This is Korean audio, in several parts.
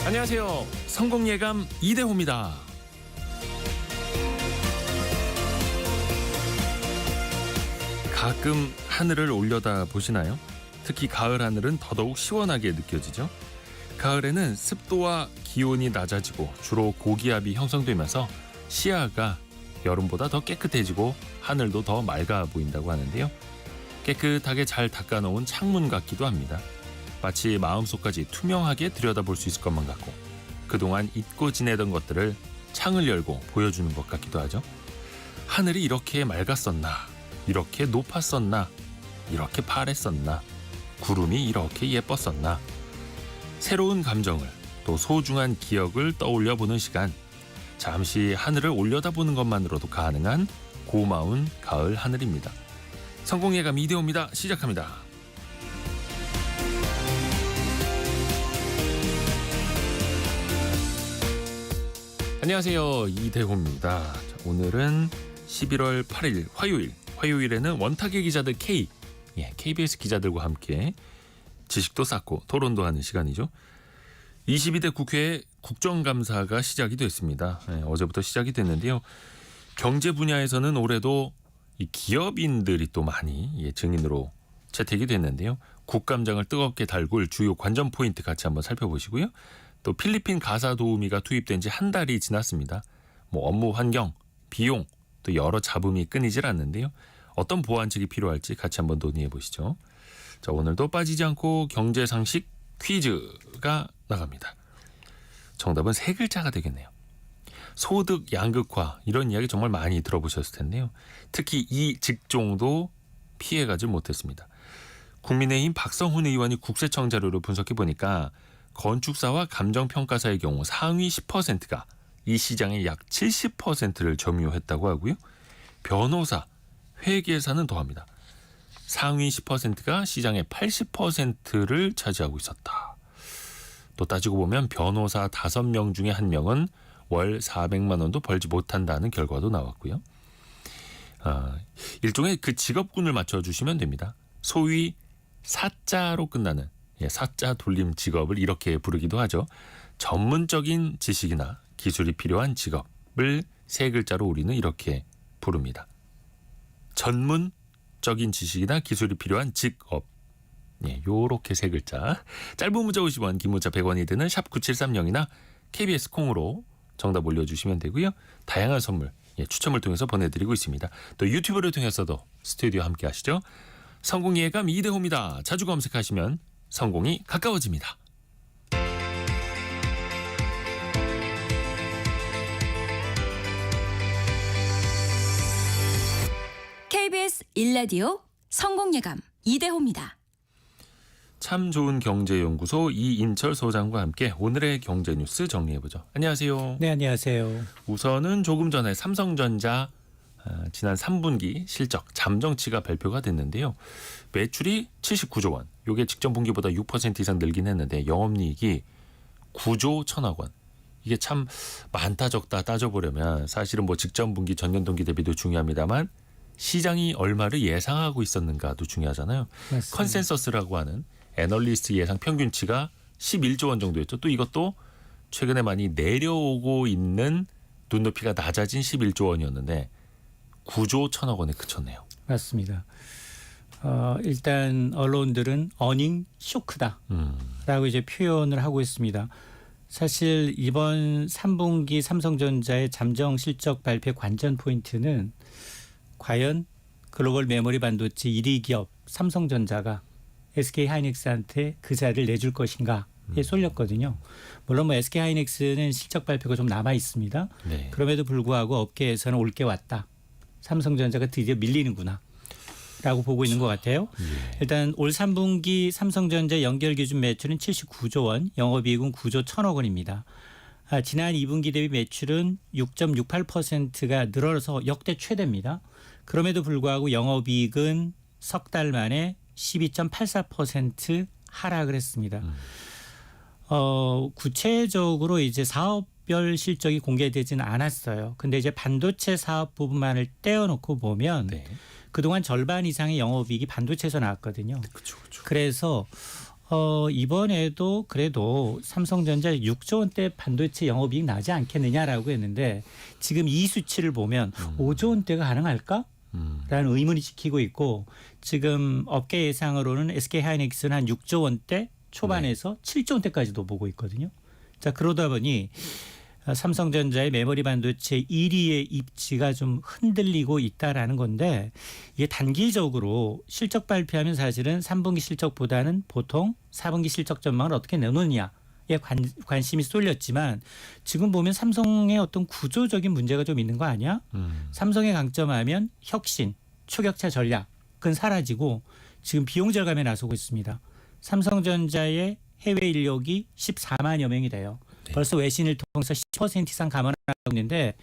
안녕하세요. 성공예감 이대호입니다. 가끔 하늘을 올려다 보시나요? 특히 가을 하늘은 더더욱 시원하게 느껴지죠. 가을에는 습도와 기온이 낮아지고 주로 고기압이 형성되면서 시야가 여름보다 더 깨끗해지고 하늘도 더 맑아 보인다고 하는데요. 깨끗하게 잘 닦아놓은 창문 같기도 합니다. 마치 마음속까지 투명하게 들여다볼 수 있을 것만 같고 그동안 잊고 지내던 것들을 창을 열고 보여주는 것 같기도 하죠. 하늘이 이렇게 맑았었나, 이렇게 높았었나, 이렇게 파랬었나, 구름이 이렇게 예뻤었나. 새로운 감정을 또 소중한 기억을 떠올려 보는 시간. 잠시 하늘을 올려다보는 것만으로도 가능한 고마운 가을 하늘입니다. 성공예감 이대호입니다. 시작합니다. 안녕하세요. 이대호입니다. 오늘은 11월 8일 화요일에는 원탁의 기자들 KBS 기자들과 함께 지식도 쌓고 토론도 하는 시간이죠. 22대 국회 국정감사가 시작이 됐습니다. 어제부터 시작이 됐는데요. 경제 분야에서는 올해도 이 기업인들이 또 많이 증인으로 채택이 됐는데요. 국감장을 뜨겁게 달굴 주요 관전 포인트 같이 한번 살펴보시고요. 또 필리핀 가사 도우미가 투입된 지 한 달이 지났습니다. 업무 환경, 비용, 또 여러 잡음이 끊이질 않는데요. 어떤 보완책이 필요할지 같이 한번 논의해 보시죠. 자, 오늘도 빠지지 않고 경제 상식 퀴즈가 나갑니다. 정답은 세 글자가 되겠네요. 소득 양극화, 이런 이야기 정말 많이 들어보셨을 텐데요. 특히 이 직종도 피해가지 못했습니다. 국민의힘 박성훈 의원이 국세청 자료를 분석해 보니까 건축사와 감정평가사의 경우 상위 10%가 이 시장의 약 70%를 점유했다고 하고요. 변호사, 회계사는 더합니다. 상위 10%가 시장의 80%를 차지하고 있었다. 또 따지고 보면 변호사 5명 중에 1명은 월 400만 원도 벌지 못한다는 결과도 나왔고요. 일종의 그 직업군을 맞춰주시면 됩니다. 소위 사자로 끝나는 사자 돌림 직업을 이렇게 부르기도 하죠. 전문적인 지식이나 기술이 필요한 직업을 세 글자로 우리는 이렇게 부릅니다. 전문적인 지식이나 기술이 필요한 직업. 요렇게 세 글자. 짧은 문자 50원, 긴 문자 100원이 드는 샵 9730이나 KBS 콩으로 정답 올려주시면 되고요. 다양한 선물, 추첨을 통해서 보내드리고 있습니다. 또 유튜브를 통해서도 스튜디오 함께 하시죠. 성공예감 이대호입니다. 자주 검색하시면 성공이 가까워집니다. KBS 1라디오 성공예감 이대호입니다. 참 좋은 경제연구소 이인철 소장과 함께 오늘의 경제 뉴스 정리해보죠. 안녕하세요. 네, 안녕하세요. 우선은 조금 전에 삼성전자 지난 3분기 실적 잠정치가 발표가 됐는데요. 매출이 79조 원. 이게 직전 분기보다 6% 이상 늘긴 했는데 영업이익이 9조 1천억 원. 이게 참 많다 적다 따져보려면 사실은 직전 분기 전년 동기 대비도 중요합니다만 시장이 얼마를 예상하고 있었는가도 중요하잖아요. 맞습니다. 컨센서스라고 하는 애널리스트 예상 평균치가 11조 원 정도였죠. 또 이것도 최근에 많이 내려오고 있는 눈높이가 낮아진 11조 원이었는데 9조 1천억 원에 그쳤네요. 맞습니다. 일단 언론들은 어닝 쇼크다라고 이제 표현을 하고 있습니다. 사실 이번 3분기 삼성전자의 잠정 실적 발표 관전 포인트는 과연 글로벌 메모리 반도체 1위 기업 삼성전자가 SK하이닉스한테 그 자리를 내줄 것인가에 쏠렸거든요. 물론 SK하이닉스는 실적 발표가 좀 남아 있습니다. 네. 그럼에도 불구하고 업계에서는 올 게 왔다. 삼성전자가 드디어 밀리는구나 라고 보고 있는 것 같아요. 일단 올 3분기 삼성전자 연결 기준 매출은 79조 원, 영업이익은 9조 1천억 원입니다. 지난 2분기 대비 매출은 6.68%가 늘어서 역대 최대입니다. 그럼에도 불구하고 영업이익은 석 달 만에 12.84% 하락을 했습니다. 구체적으로 이제 사업별 실적이 공개되지는 않았어요. 근데 이제 반도체 사업 부분만을 떼어놓고 보면 그동안 절반 이상의 영업이익이 반도체에서 나왔거든요. 그렇죠. 그래서 이번에도 그래도 삼성전자 6조 원대 반도체 영업이익 나지 않겠느냐라고 했는데 지금 이 수치를 보면 5조 원대가 가능할까? 라는 의문이 지키고 있고 지금 업계 예상으로는 SK하이닉스는 한 6조 원대 초반에서 7조 원대까지도 보고 있거든요. 자, 그러다 보니 삼성전자의 메모리 반도체 1위의 입지가 좀 흔들리고 있다라는 건데 이게 단기적으로 실적 발표하면 사실은 3분기 실적보다는 보통 4분기 실적 전망을 어떻게 내놓느냐에 관심이 쏠렸지만 지금 보면 삼성의 어떤 구조적인 문제가 좀 있는 거 아니야? 삼성의 강점하면 혁신, 초격차 전략은 사라지고 지금 비용 절감에 나서고 있습니다. 삼성전자의 해외 인력이 14만여 명이 돼요. 네. 벌써 외신을 통해서 10% 이상 감원하고 있는데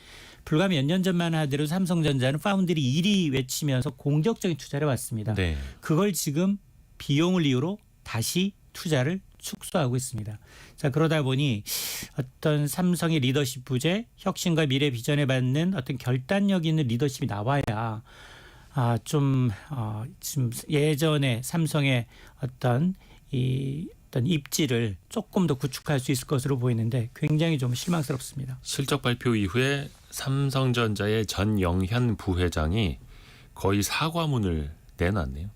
불과 몇 년 전만 하더라도 삼성전자는 파운드리 1위 외치면서 공격적인 투자를 왔습니다. 네. 그걸 지금 비용을 이유로 다시 투자를 축소하고 있습니다. 자, 그러다 보니 어떤 삼성의 리더십 부재, 혁신과 미래 비전에 받는 어떤 결단력 있는 리더십이 나와야 지금 예전에 삼성의 어떤 입지를 조금 더 구축할 수 있을 것으로 보이는데 굉장히 좀 실망스럽습니다. 실적 발표 이후에 삼성전자의 전영현 부회장이 거의 사과문을 내놨네요.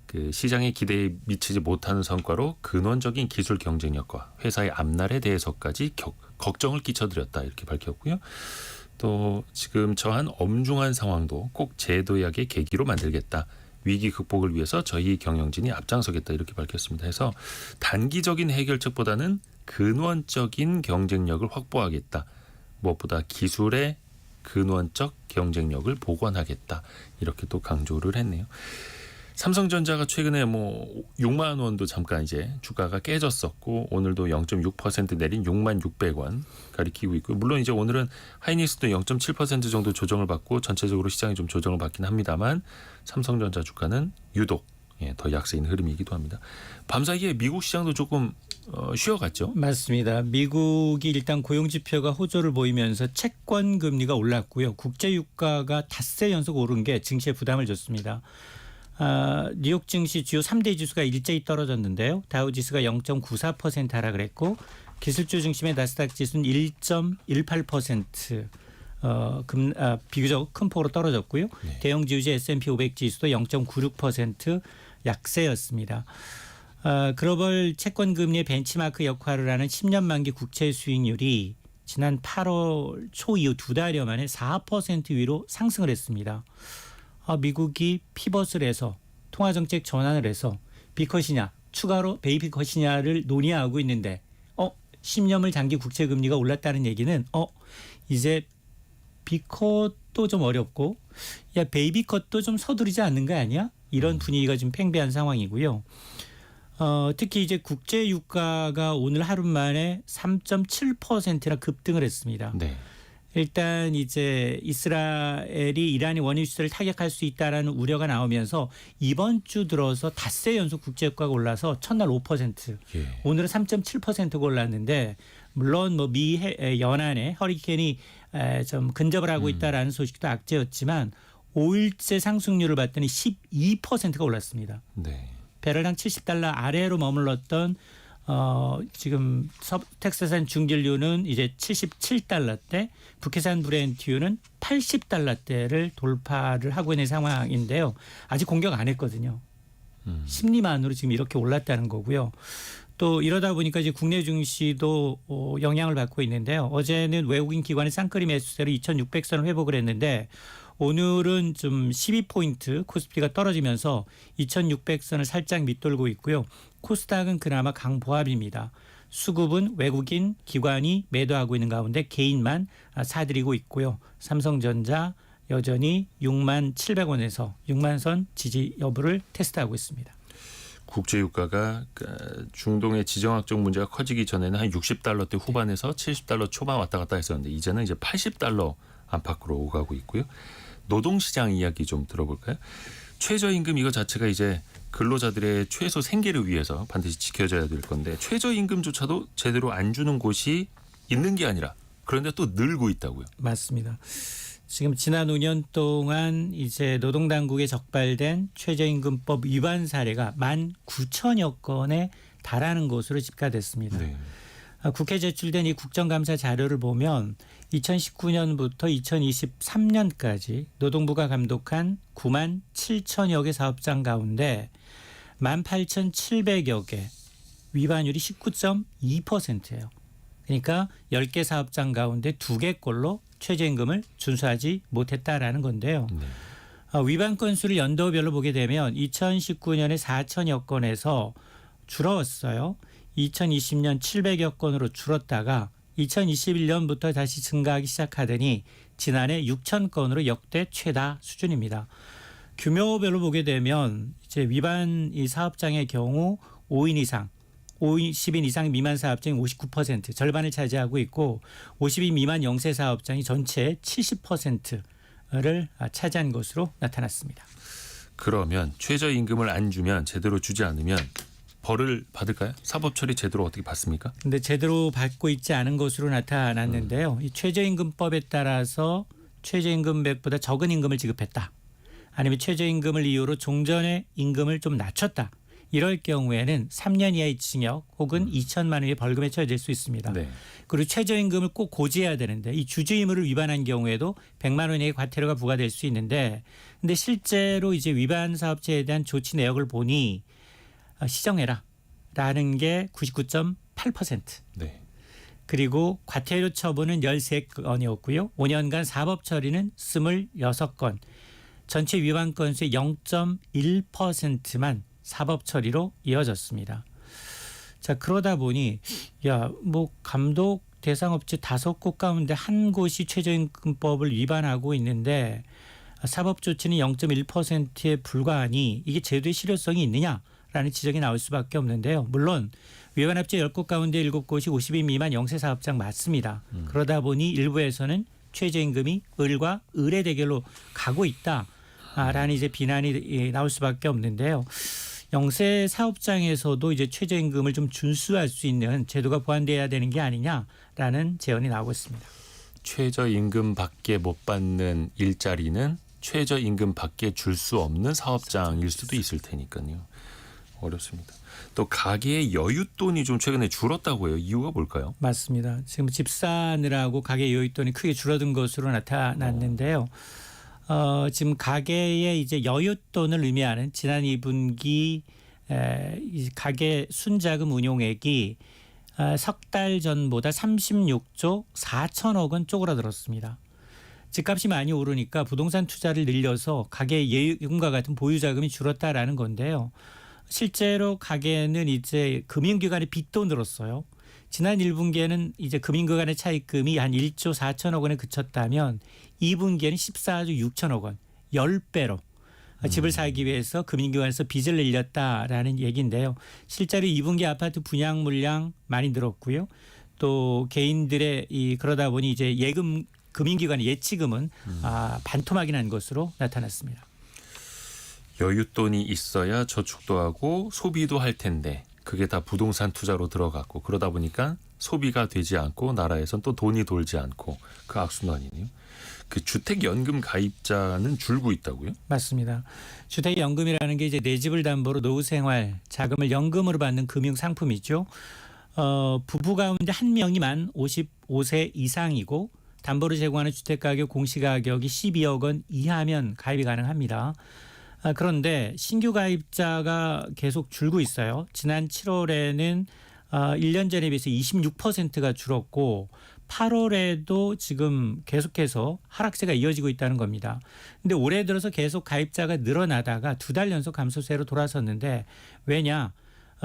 그 시장의 기대에 미치지 못하는 성과로 근원적인 기술 경쟁력과 회사의 앞날에 대해서까지 걱정을 끼쳐드렸다 이렇게 밝혔고요. 또 지금 처한 엄중한 상황도 꼭 제도약의 계기로 만들겠다. 위기 극복을 위해서 저희 경영진이 앞장서겠다 이렇게 밝혔습니다. 해서 단기적인 해결책보다는 근원적인 경쟁력을 확보하겠다. 무엇보다 기술의 근원적 경쟁력을 보완하겠다. 이렇게 또 강조를 했네요. 삼성전자가 최근에 6만 원도 잠깐 이제 주가가 깨졌었고 오늘도 0.6% 내린 6만 600원 가리키고 있고 물론 이제 오늘은 하이닉스도 0.7% 정도 조정을 받고 전체적으로 시장이 좀 조정을 받긴 합니다만 삼성전자 주가는 유독 더 약세인 흐름이기도 합니다. 밤사이에 미국 시장도 조금 쉬어갔죠? 맞습니다. 미국이 일단 고용 지표가 호조를 보이면서 채권 금리가 올랐고요. 국제 유가가 닷새 연속 오른 게 증시에 부담을 줬습니다. 뉴욕 증시 주요 3대 지수가 일제히 떨어졌는데요. 다우 지수가 0.94% 하락을 했고 기술주 중심의 나스닥 지수는 1.18% 비교적 큰 폭으로 떨어졌고요. 네. 대형 지수지 S&P 500 지수도 0.96% 약세였습니다. 글로벌 채권 금리의 벤치마크 역할을 하는 10년 만기 국채 수익률이 지난 8월 초 이후 두 달여 만에 4% 위로 상승을 했습니다. 미국이 피벗을 해서 통화정책 전환을 해서 B컷이냐 추가로 베이비컷이냐를 논의하고 있는데 10년물 장기 국채 금리가 올랐다는 얘기는 이제 B컷도 좀 어렵고 베이비컷도 좀 서두르지 않는 거 아니야? 이런 분위기가 좀 팽배한 상황이고요. 특히 이제 국제 유가가 오늘 하루 만에 3.7%나 급등을 했습니다. 네. 일단 이제 이스라엘이 이란의 원유 수출을 타격할 수 있다라는 우려가 나오면서 이번 주 들어서 닷새 연속 국제 유가가 올라서 첫날 5%, 오늘은 3.7%가 올랐는데 물론 미 연안에 허리케인이 좀 근접을 하고 있다라는 소식도 악재였지만 5일째 상승률을 봤더니 12%가 올랐습니다. 네. 배럴당 $70 아래로 머물렀던 지금 텍사스산 중진류는 이제 $77대, 북해산 브렌트유는 $80대를 돌파를 하고 있는 상황인데요. 아직 공격 안 했거든요. 심리만으로 지금 이렇게 올랐다는 거고요. 또 이러다 보니까 이제 국내 증시도 영향을 받고 있는데요. 어제는 외국인 기관의 쌍끌이 매수세로 2,600선을 회복을 했는데 오늘은 좀 12포인트 코스피가 떨어지면서 2,600선을 살짝 밑돌고 있고요. 코스닥은 그나마 강보합입니다. 수급은 외국인 기관이 매도하고 있는 가운데 개인만 사들이고 있고요. 삼성전자 여전히 6만 700원에서 6만 선 지지 여부를 테스트하고 있습니다. 국제유가가 중동의 지정학적 문제가 커지기 전에는 한 $60대 후반에서 $70 초반 왔다 갔다 했었는데 이제는 이제 $80 안팎으로 오가고 있고요. 노동시장 이야기 좀 들어볼까요? 최저임금 이거 자체가 이제 근로자들의 최소 생계를 위해서 반드시 지켜져야 될 건데 최저임금조차도 제대로 안 주는 곳이 있는 게 아니라 그런데 또 늘고 있다고요. 맞습니다. 지금 지난 5년 동안 이제 노동당국에 적발된 최저임금법 위반 사례가 19,000여 건에 달하는 것으로 집계됐습니다. 네. 국회 제출된 이 국정감사 자료를 보면 2019년부터 2023년까지 노동부가 감독한 9만 7천여 개 사업장 가운데 18,700여 개 위반율이 19.2%예요. 그러니까 10개 사업장 가운데 2개꼴로 최저임금을 준수하지 못했다라는 건데요. 네. 위반 건수를 연도별로 보게 되면 2019년에 4천여 건에서 줄었어요. 2020년 700여 건으로 줄었다가 2021년부터 다시 증가하기 시작하더니 지난해 6천 건으로 역대 최다 수준입니다. 규모별로 보게 되면 이제 위반 이 사업장의 경우 5인 이상, 50인 이상 미만 사업장이 59%, 절반을 차지하고 있고 50인 미만 영세 사업장이 전체 70%를 차지한 것으로 나타났습니다. 그러면 최저임금을 안 주면 제대로 주지 않으면 벌을 받을까요? 사법 처리 제대로 어떻게 받습니까? 근데 제대로 받고 있지 않은 것으로 나타났는데요. 이 최저임금법에 따라서 최저임금액보다 적은 임금을 지급했다. 아니면 최저임금을 이유로 종전의 임금을 좀 낮췄다. 이럴 경우에는 3년 이하의 징역 혹은 2천만 원의 벌금에 처해질 수 있습니다. 네. 그리고 최저임금을 꼭 고지해야 되는데 이 주주의무를 위반한 경우에도 100만 원의 과태료가 부과될 수 있는데 근데 실제로 이제 위반 사업체에 대한 조치 내역을 보니 시정해라라는 게 99.8%. 네. 그리고 과태료 처분은 13건이었고요. 5년간 사법 처리는 26건. 전체 위반 건수의 0.1%만 사법 처리로 이어졌습니다. 자, 그러다 보니 감독 대상 업체 5곳 가운데 한 곳이 최저임금법을 위반하고 있는데 사법 조치는 0.1%에 불과하니 이게 제도의 실효성이 있느냐라는 지적이 나올 수밖에 없는데요. 물론 위반 업체 10곳 가운데 7곳이 50인 미만 영세 사업장 맞습니다. 그러다 보니 일부에서는 최저임금이 을과 을의 대결로 가고 있다라는 이제 비난이 나올 수밖에 없는데요. 영세 사업장에서도 이제 최저임금을 좀 준수할 수 있는 제도가 보완돼야 되는 게 아니냐라는 제언이 나오고 있습니다. 최저임금 밖에 못 받는 일자리는 최저임금 밖에 줄 수 없는 사업장일 수도 있을 테니까요. 어렵습니다. 또 가계의 여윳돈이 좀 최근에 줄었다고 해요. 이유가 뭘까요? 맞습니다. 지금 집 사느라고 가계 여윳돈이 크게 줄어든 것으로 나타났는데요. 지금 가계의 이제 여윳돈을 의미하는 지난 2분기 가계 순자금 운용액이 석 달 전보다 36조 4천억 원 쪼그라들었습니다. 집값이 많이 오르니까 부동산 투자를 늘려서 가계 예금과 같은 보유자금이 줄었다라는 건데요. 실제로 가계는 이제 금융기관의 빚도 늘었어요. 지난 1분기에는 이제 금융기관의 차입금이 한 1조 4천억 원에 그쳤다면 2분기에는 14조 6천억 원, 10배로 집을 사기 위해서 금융기관에서 빚을 늘렸다라는 얘기인데요. 실제로 2분기 아파트 분양 물량 많이 늘었고요. 또 개인들의 그러다 보니 이제 금융기관의 예치금은 반토막이 난 것으로 나타났습니다. 여윳돈이 있어야 저축도 하고 소비도 할 텐데 그게 다 부동산 투자로 들어갔고 그러다 보니까 소비가 되지 않고 나라에선 또 돈이 돌지 않고 그 악순환이네요. 그 주택연금 가입자는 줄고 있다고요? 맞습니다. 주택연금이라는 게 이제 내 집을 담보로 노후생활 자금을 연금으로 받는 금융 상품이죠. 부부 가운데 한 명이 만 55세 이상이고 담보로 제공하는 주택가격 공시가격이 12억 원 이하면 가입이 가능합니다. 그런데 신규 가입자가 계속 줄고 있어요. 지난 7월에는 1년 전에 비해서 26%가 줄었고 8월에도 지금 계속해서 하락세가 이어지고 있다는 겁니다. 그런데 올해 들어서 계속 가입자가 늘어나다가 2달 연속 감소세로 돌아섰는데 왜냐?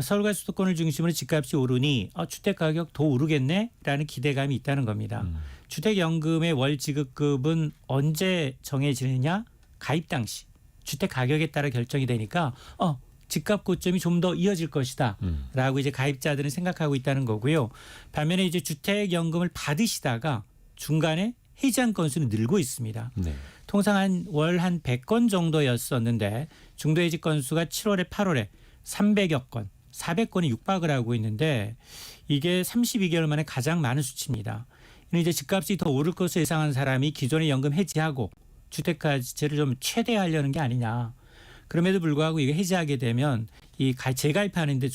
서울과 수도권을 중심으로 집값이 오르니 주택가격 더 오르겠네라는 기대감이 있다는 겁니다. 주택연금의 월 지급급은 언제 정해지느냐? 가입 당시. 주택 가격에 따라 결정이 되니까 집값 고점이 좀 더 이어질 것이다 라고 이제 가입자들은 생각하고 있다는 거고요. 반면에 이제 주택연금을 받으시다가 중간에 해지한 건수는 늘고 있습니다. 네. 통상 월 한 100건 정도였었는데 중도 해지 건수가 7월에 8월에 300여 건, 400건에 육박을 하고 있는데 이게 32개월 만에 가장 많은 수치입니다. 이제 집값이 더 오를 것을 예상한 사람이 기존의 연금 해지하고 주택가치를 좀 최대화하려는 게 아니냐. 그럼에도 불구하고 이게 해지하게 되면 재가입하는데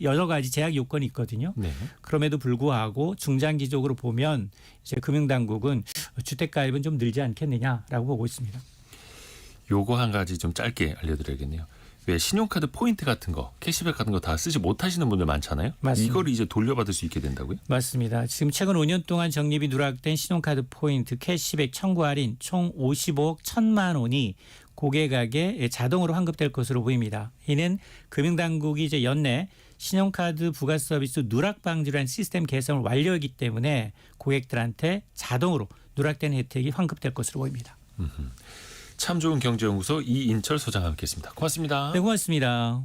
여러 가지 제약 요건이 있거든요. 네. 그럼에도 불구하고 중장기적으로 보면 이제 금융당국은 주택 가입은 좀 늘지 않겠느냐라고 보고 있습니다. 요거 한 가지 좀 짧게 알려드려야겠네요. 왜 신용카드 포인트 같은 거, 캐시백 같은 거 다 쓰지 못하시는 분들 많잖아요. 맞습니다. 이걸 이제 돌려받을 수 있게 된다고요? 맞습니다. 지금 최근 5년 동안 적립이 누락된 신용카드 포인트, 캐시백, 청구 할인 총 55억 1천만 원이 고객에게 자동으로 환급될 것으로 보입니다. 이는 금융당국이 이제 연내 신용카드 부가 서비스 누락 방지라는 시스템 개선을 완료했기 때문에 고객들한테 자동으로 누락된 혜택이 환급될 것으로 보입니다. 참 좋은 경제연구소 이인철 소장 함께했습니다. 고맙습니다. 네, 고맙습니다.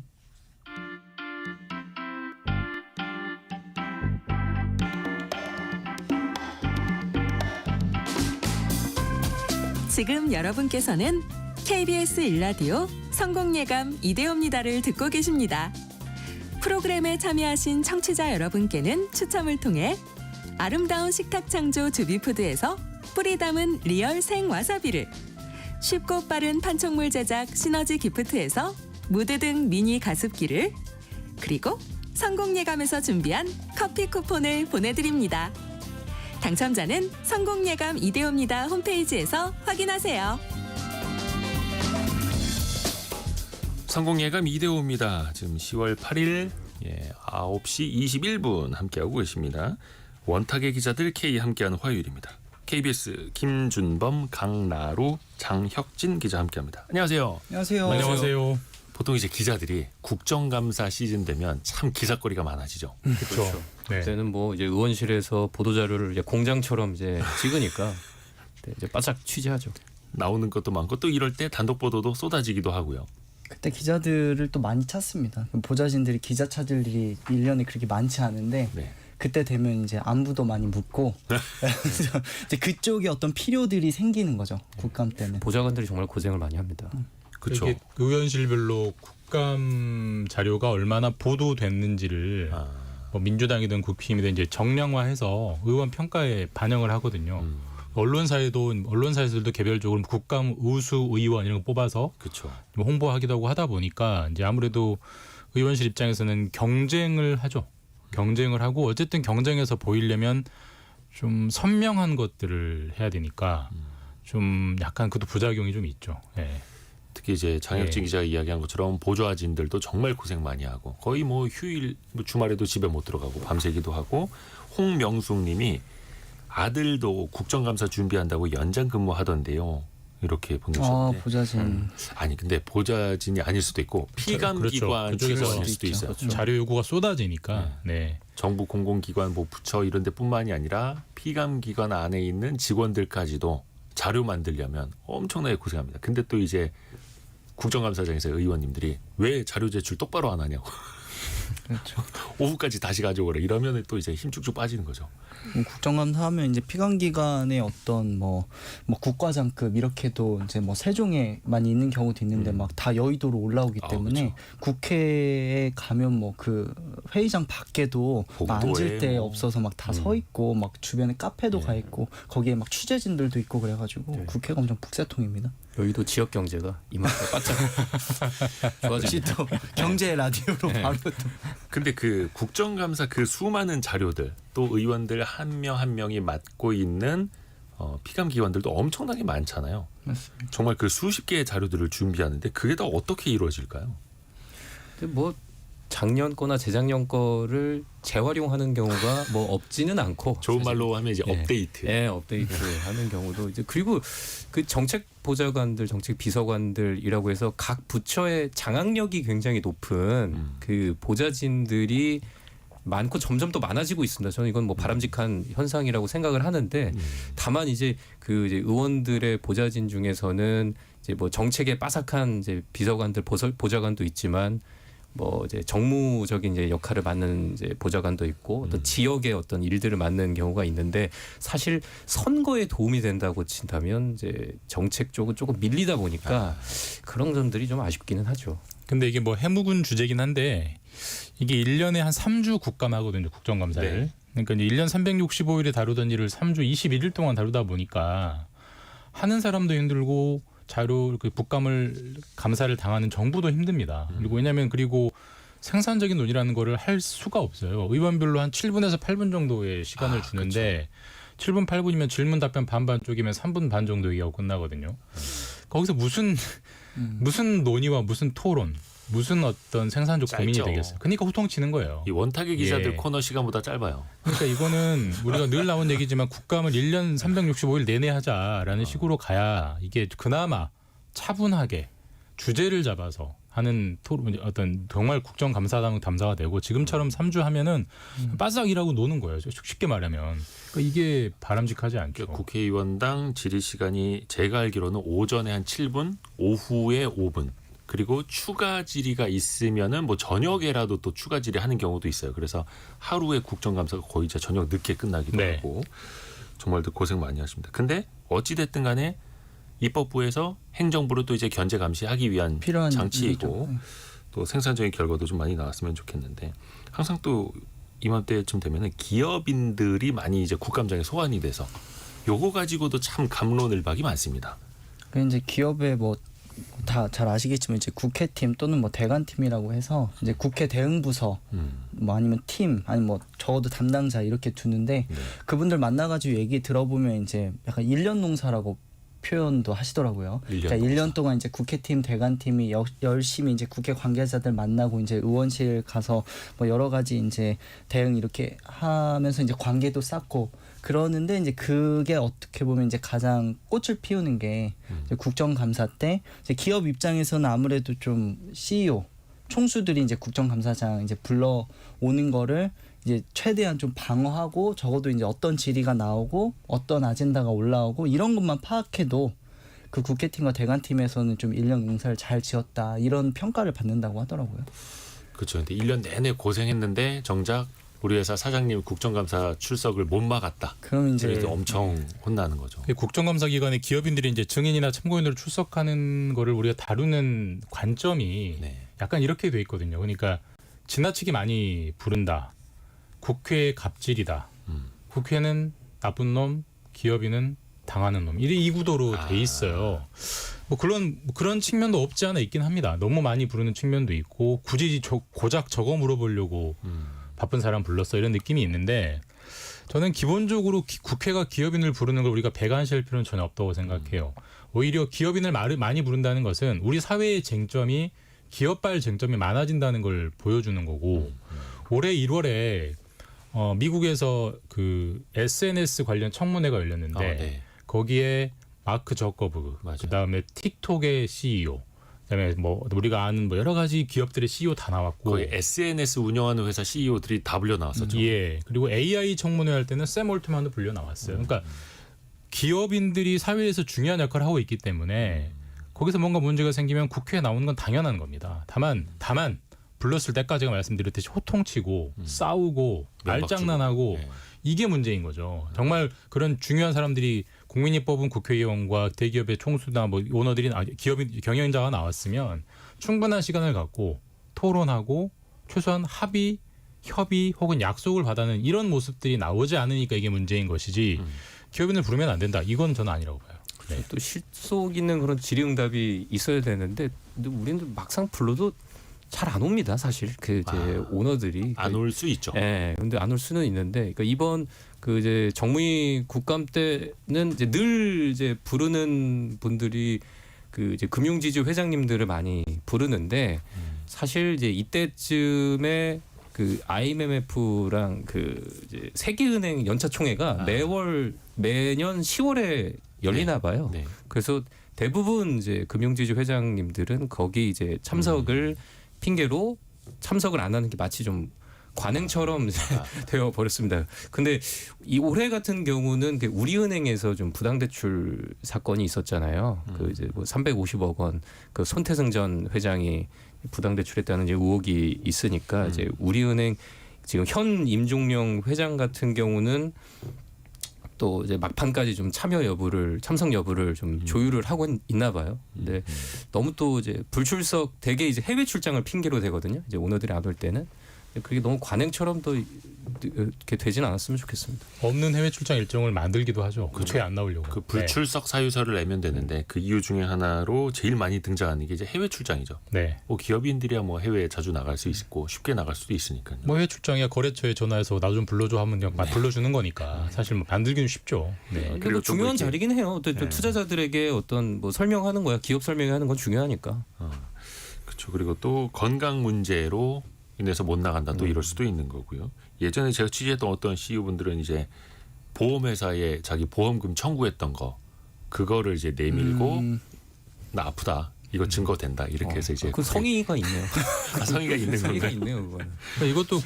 지금 여러분께서는 KBS 일라디오 성공예감 이대호입니다를 듣고 계십니다. 프로그램에 참여하신 청취자 여러분께는 추첨을 통해 아름다운 식탁 창조 주비푸드에서 뿌리 담은 리얼 생 와사비를, 쉽고 빠른 판촉물 제작 시너지 기프트에서 무드 등 미니 가습기를, 그리고 성공예감에서 준비한 커피 쿠폰을 보내드립니다. 당첨자는 성공예감 이대호입니다 홈페이지에서 확인하세요. 성공예감 이대호입니다. 지금 10월 8일 9시 21분 함께하고 계십니다. 원탁의 기자들 K 함께하는 화요일입니다. KBS 김준범, 강나루, 장혁진 기자 함께합니다. 안녕하세요. 안녕하세요. 안녕하세요. 보통 이제 기자들이 국정감사 시즌 되면 참 기사거리가 많아지죠. 그렇죠. 네. 그때는 뭐 이제 의원실에서 보도 자료를 이제 공장처럼 이제 찍으니까 이제 바짝 취재하죠. 나오는 것도 많고 또 이럴 때 단독 보도도 쏟아지기도 하고요. 그때 기자들을 또 많이 찾습니다. 보좌진들이 기자 찾을 일이 1년에 그렇게 많지 않은데 네. 그때 되면 이제 안부도 많이 묻고 그래서 이제 그쪽에 어떤 필요들이 생기는 거죠. 국감 때는. 보좌관들이 정말 고생을 많이 합니다. 그렇죠. 이게 의원실별로 국감 자료가 얼마나 보도됐는지를 뭐 민주당이든 국힘이든 이제 정량화해서 의원 평가에 반영을 하거든요. 언론사에서도 개별적으로 국감 우수 의원 이런 거 뽑아서 그렇죠. 뭐 홍보하기도 하고 하다 보니까 이제 아무래도 의원실 입장에서는 경쟁을 하죠. 경쟁을 하고 어쨌든 경쟁에서 보이려면 좀 선명한 것들을 해야 되니까 좀 약간 그것도 부작용이 좀 있죠. 예. 특히 이제 장혁진 네. 기자가 이야기한 것처럼 보좌진들도 정말 고생 많이 하고 거의 뭐 휴일 뭐 주말에도 집에 못 들어가고 밤새기도 하고 홍명숙님이 아들도 국정감사 준비한다고 연장 근무하던데요. 이렇게 보내주셨는데 보좌진. 아니 근데 보좌진이 아닐 수도 있고 피감기관 그렇죠. 그쪽에서 직원일 수도 있어요. 자료 요구가 쏟아지니까. 네. 정부 공공기관 뭐 부처 이런 데뿐만이 아니라 피감기관 안에 있는 직원들까지도 자료 만들려면 엄청나게 고생합니다. 근데 또 이제 국정감사장에서 의원님들이 왜 자료 제출 똑바로 안 하냐고. 그렇죠. 오후까지 다시 가져오라 이러면 또 이제 힘 쭉쭉 빠지는 거죠. 국정감사하면 이제 피감기관의 어떤 뭐 국과장급 이렇게도 이제 뭐 세종에 많이 있는 경우도 있는데 막 다 여의도로 올라오기 때문에 그렇죠. 국회에 가면 뭐 그 회의장 밖에도 막 복도에 앉을 데 뭐. 없어서 막 다 서 있고 막 주변에 카페도 예. 가 있고 거기에 막 취재진들도 있고 그래가지고 네. 국회가 엄청 북새통입니다. 여의도 지역 경제가 이만큼 바짝 역시 좋아집니다. 또 경제 라디오로 바로 또 근데 그 국정감사 그 수많은 자료들 또 의원들 한 명 한 명이 맡고 있는 피감기관들도 엄청나게 많잖아요. 맞습니다. 정말 그 수십 개의 자료들을 준비하는데 그게 다 어떻게 이루어질까요? 근데 뭐 작년 거나 재작년 거를 재활용하는 경우가 뭐 없지는 않고 좋은 사실. 말로 하면 이제 예. 업데이트. 예, 업데이트하는 경우도 이제 그리고 그 정책 보좌관들, 정책 비서관들이라고 해서 각 부처의 장악력이 굉장히 높은 그 보좌진들이 많고 점점 더 많아지고 있습니다. 저는 이건 뭐 바람직한 현상이라고 생각을 하는데 다만 이제 그 이제 의원들의 보좌진 중에서는 이제 뭐 정책에 빠삭한 이제 비서관들, 보좌관도 있지만 뭐 이제 정무적인 이제 역할을 맡는 이제 보좌관도 있고 어떤 지역의 어떤 일들을 맡는 경우가 있는데 사실 선거에 도움이 된다고 친다면 이제 정책 쪽은 조금 밀리다 보니까 그런 점들이 좀 아쉽기는 하죠. 근데 이게 뭐 해묵은 주제긴 한데 이게 1년에 한 3주 국감하거든요. 국정감사를. 네. 그러니까 이제 1년 365일에 다루던 일을 3주 21일 동안 다루다 보니까 하는 사람도 힘들고 자료 그 국감을 감사를 당하는 정부도 힘듭니다. 그리고 왜냐하면 그리고 생산적인 논의라는 거를 할 수가 없어요. 의원별로 한 7분에서 8분 정도의 시간을 주는데 7분 8분이면 질문 답변 반반 쪽이면 3분 반 정도 얘기하고 끝나거든요. 거기서 무슨 논의와 무슨 토론, 무슨 어떤 생산적 고민이 짧죠. 되겠어요. 그러니까 호통치는 거예요. 이 원탁의 기자들 예. 코너 시간보다 짧아요. 그러니까 이거는 우리가 늘 나온 얘기지만 국감을 1년 365일 내내 하자라는 식으로 가야 이게 그나마 차분하게 주제를 잡아서 하는 어떤 정말 국정감사다운 감사가 되고 지금처럼 3주 하면은 바싹 일하고 노는 거예요. 쉽게 말하면. 그러니까 이게 바람직하지 않죠. 국회의원당 질의 시간이 제가 알기로는 오전에 한 7분, 오후에 5분. 그리고 추가 질의가 있으면은 뭐 저녁에라도 또 추가 질의하는 경우도 있어요. 그래서 하루에 국정감사가 거의 이제 저녁 늦게 끝나기도 네. 하고 정말들 고생 많이 하십니다. 근데 어찌 됐든 간에 입법부에서 행정부로 또 이제 견제 감시하기 위한 필요한 장치이고 일이죠. 또 생산적인 결과도 좀 많이 나왔으면 좋겠는데 항상 또 이맘때쯤 되면은 기업인들이 많이 이제 국감장에 소환이 돼서 요거 가지고도 참 갑론을박이 많습니다. 그 이제 기업의 뭐 다 잘 아시겠지만 이제 국회팀 또는 뭐 대관팀이라고 해서 이제 국회 대응부서 뭐 아니면 팀 아니면 뭐 적어도 담당자 이렇게 두는데 네. 그분들 만나가지고 얘기 들어보면 이제 약간 1년 농사라고 표현도 하시더라고요. 1년 그러니까 농사. 1년 동안 이제 국회팀 대관팀이 열심히 이제 국회 관계자들 만나고 이제 의원실 가서 뭐 여러 가지 이제 대응 이렇게 하면서 이제 관계도 쌓고 그러는데 이제 그게 어떻게 보면 이제 가장 꽃을 피우는 게 이제 국정감사 때 이제 기업 입장에서는 아무래도 좀 CEO 총수들이 이제 국정감사장 이제 불러오는 거를 이제 최대한 좀 방어하고 적어도 이제 어떤 질의가 나오고 어떤 아젠다가 올라오고 이런 것만 파악해도 그 국회팀과 대관팀에서는 좀 1년 농사를 잘 지었다 이런 평가를 받는다고 하더라고요. 그렇죠. 근데 1년 내내 고생했는데 정작 우리 회사 사장님 국정감사 출석을 못 막았다. 그럼 이제 그래서 엄청 혼나는 거죠. 국정감사 기간에 기업인들이 이제 증인이나 참고인으로 출석하는 거를 우리가 다루는 관점이 네. 약간 이렇게 돼 있거든요. 그러니까 지나치게 많이 부른다. 국회의 갑질이다. 국회는 나쁜 놈, 기업인은 당하는 놈. 이 구도로 돼 있어요. 뭐 그런 측면도 없지 않아 있긴 합니다. 너무 많이 부르는 측면도 있고 굳이 고작 저거 물어보려고 바쁜 사람 불렀어 이런 느낌이 있는데 저는 기본적으로 국회가 기업인을 부르는 걸 우리가 배관시할 필요는 전혀 없다고 생각해요. 오히려 기업인을 많이 부른다는 것은 우리 사회의 쟁점이 기업발 쟁점이 많아진다는 걸 보여주는 거고 올해 1월에 미국에서 그 SNS 관련 청문회가 열렸는데 네. 거기에 마크 저커버그, 맞아요. 그다음에 틱톡의 CEO, 그다음에 뭐 우리가 아는 뭐 여러 가지 기업들의 CEO 다 나왔고, 거의 SNS 운영하는 회사 CEO들이 다 불려 나왔었죠. 예, 그리고 AI 청문회 할 때는 샘 올트만도 불려 나왔어요. 그러니까 기업인들이 사회에서 중요한 역할을 하고 있기 때문에 거기서 뭔가 문제가 생기면 국회에 나오는 건 당연한 겁니다. 다만 불렀을 때까지가 말씀드렸듯이 호통치고 싸우고 말장난하고 네. 이게 문제인 거죠. 정말 그런 중요한 사람들이 국민이 뽑은 국회의원과 대기업의 총수나 뭐 오너들이 기업인 경영자가 나왔으면 충분한 시간을 갖고 토론하고 최소한 합의, 협의 혹은 약속을 받아는 이런 모습들이 나오지 않으니까 이게 문제인 것이지 기업인을 부르면 안 된다. 이건 저는 아니라고 봐요. 네. 또 실속 있는 그런 질의응답이 있어야 되는데 근데 우리는 막상 불러도 잘 안 옵니다. 사실 그 이제 오너들이 안 올 수 있죠. 예, 근데 안 올 수는 있는데, 그러니까 이번 그 이제 정무위 국감 때는 이제 늘 이제 부르는 분들이 그 이제 금융지주 회장님들을 많이 부르는데 사실 이제 이때쯤에 그 IMF랑 그 이제 세계은행 연차 총회가 매년 10월에 열리나 봐요. 네. 그래서 대부분 이제 금융지주 회장님들은 거기 이제 참석을 핑계로 참석을 안 하는 게 마치 좀 관행처럼 되어 버렸습니다. 근데 이 올해 같은 경우는 그 우리은행에서 좀 부당대출 사건이 있었잖아요. 그 이제 뭐 350억 원 그 손태승 전 회장이 부당대출했다는 이제 의혹이 있으니까 이제 우리은행 지금 현 임종명 회장 같은 경우는 또 이제 막판까지 좀 참석 여부를 좀 조율을 하고 있나 봐요. 근데 너무 또 이제 불출석 되게 이제 해외 출장을 핑계로 되거든요. 이제 오너들이 안 올 때는 그게 너무 관행처럼 또 이렇게 되진 않았으면 좋겠습니다. 없는 해외 출장 일정을 만들기도 하죠. 국회에 안 나오려고. 그 불출석 사유서를 내면 되는데 그 이유 중에 하나로 제일 많이 등장하는 게 이제 해외 출장이죠. 네. 뭐 기업인들이야 뭐 해외에 자주 나갈 수 있고 쉽게 나갈 수도 있으니까요. 뭐 해외 출장이야 거래처에 전화해서 나 좀 불러줘 하면 그냥 불러주는 거니까 사실 뭐 만들기는 쉽죠. 네. 근데 그리고 뭐 또 중요한 뭐 이렇게- 자리긴 해요. 또 네. 투자자들에게 어떤 뭐 설명하는 거야, 기업 설명하는 건 중요하니까. 그렇죠. 그리고 또 건강 문제로 인해서 못 나간다 또 이럴 수도 있는 거고요. 예전에 제가 취재했던 어떤 CEO분들은 이제 보험회사에 자기 보험금 청구했던 거 그거를 이제 내밀고 나 아프다 이거 증거된다 이렇게 해서 이제 그 성의가 있네요. 성의가 있는 성의가 건가요? 있네요, 그거는. 그러니까 이것도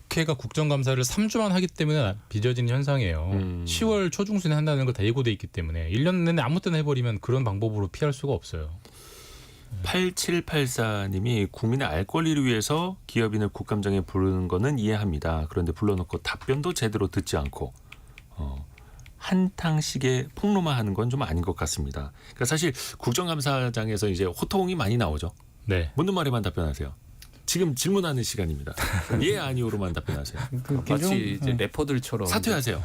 국회가 국정감사를 3주만 하기 때문에 빚어지는 현상이에요. 10월 초중순에 한다는 걸 다 예고돼 있기 때문에 1년 내내 아무 때나 해버리면 그런 방법으로 피할 수가 없어요. 8784님이 국민의 알 권리를 위해서 기업인을 국감장에 부르는 거는 이해합니다. 그런데 불러놓고 답변도 제대로 듣지 않고 한탕식의 폭로만 하는 건 좀 아닌 것 같습니다. 그러니까 사실 국정감사장에서 이제 호통이 많이 나오죠. 네. 묻는 말에만 답변하세요. 지금 질문하는 시간입니다. 예 아니오로만 답변하세요. 마치 이제 래퍼들처럼 사퇴하세요.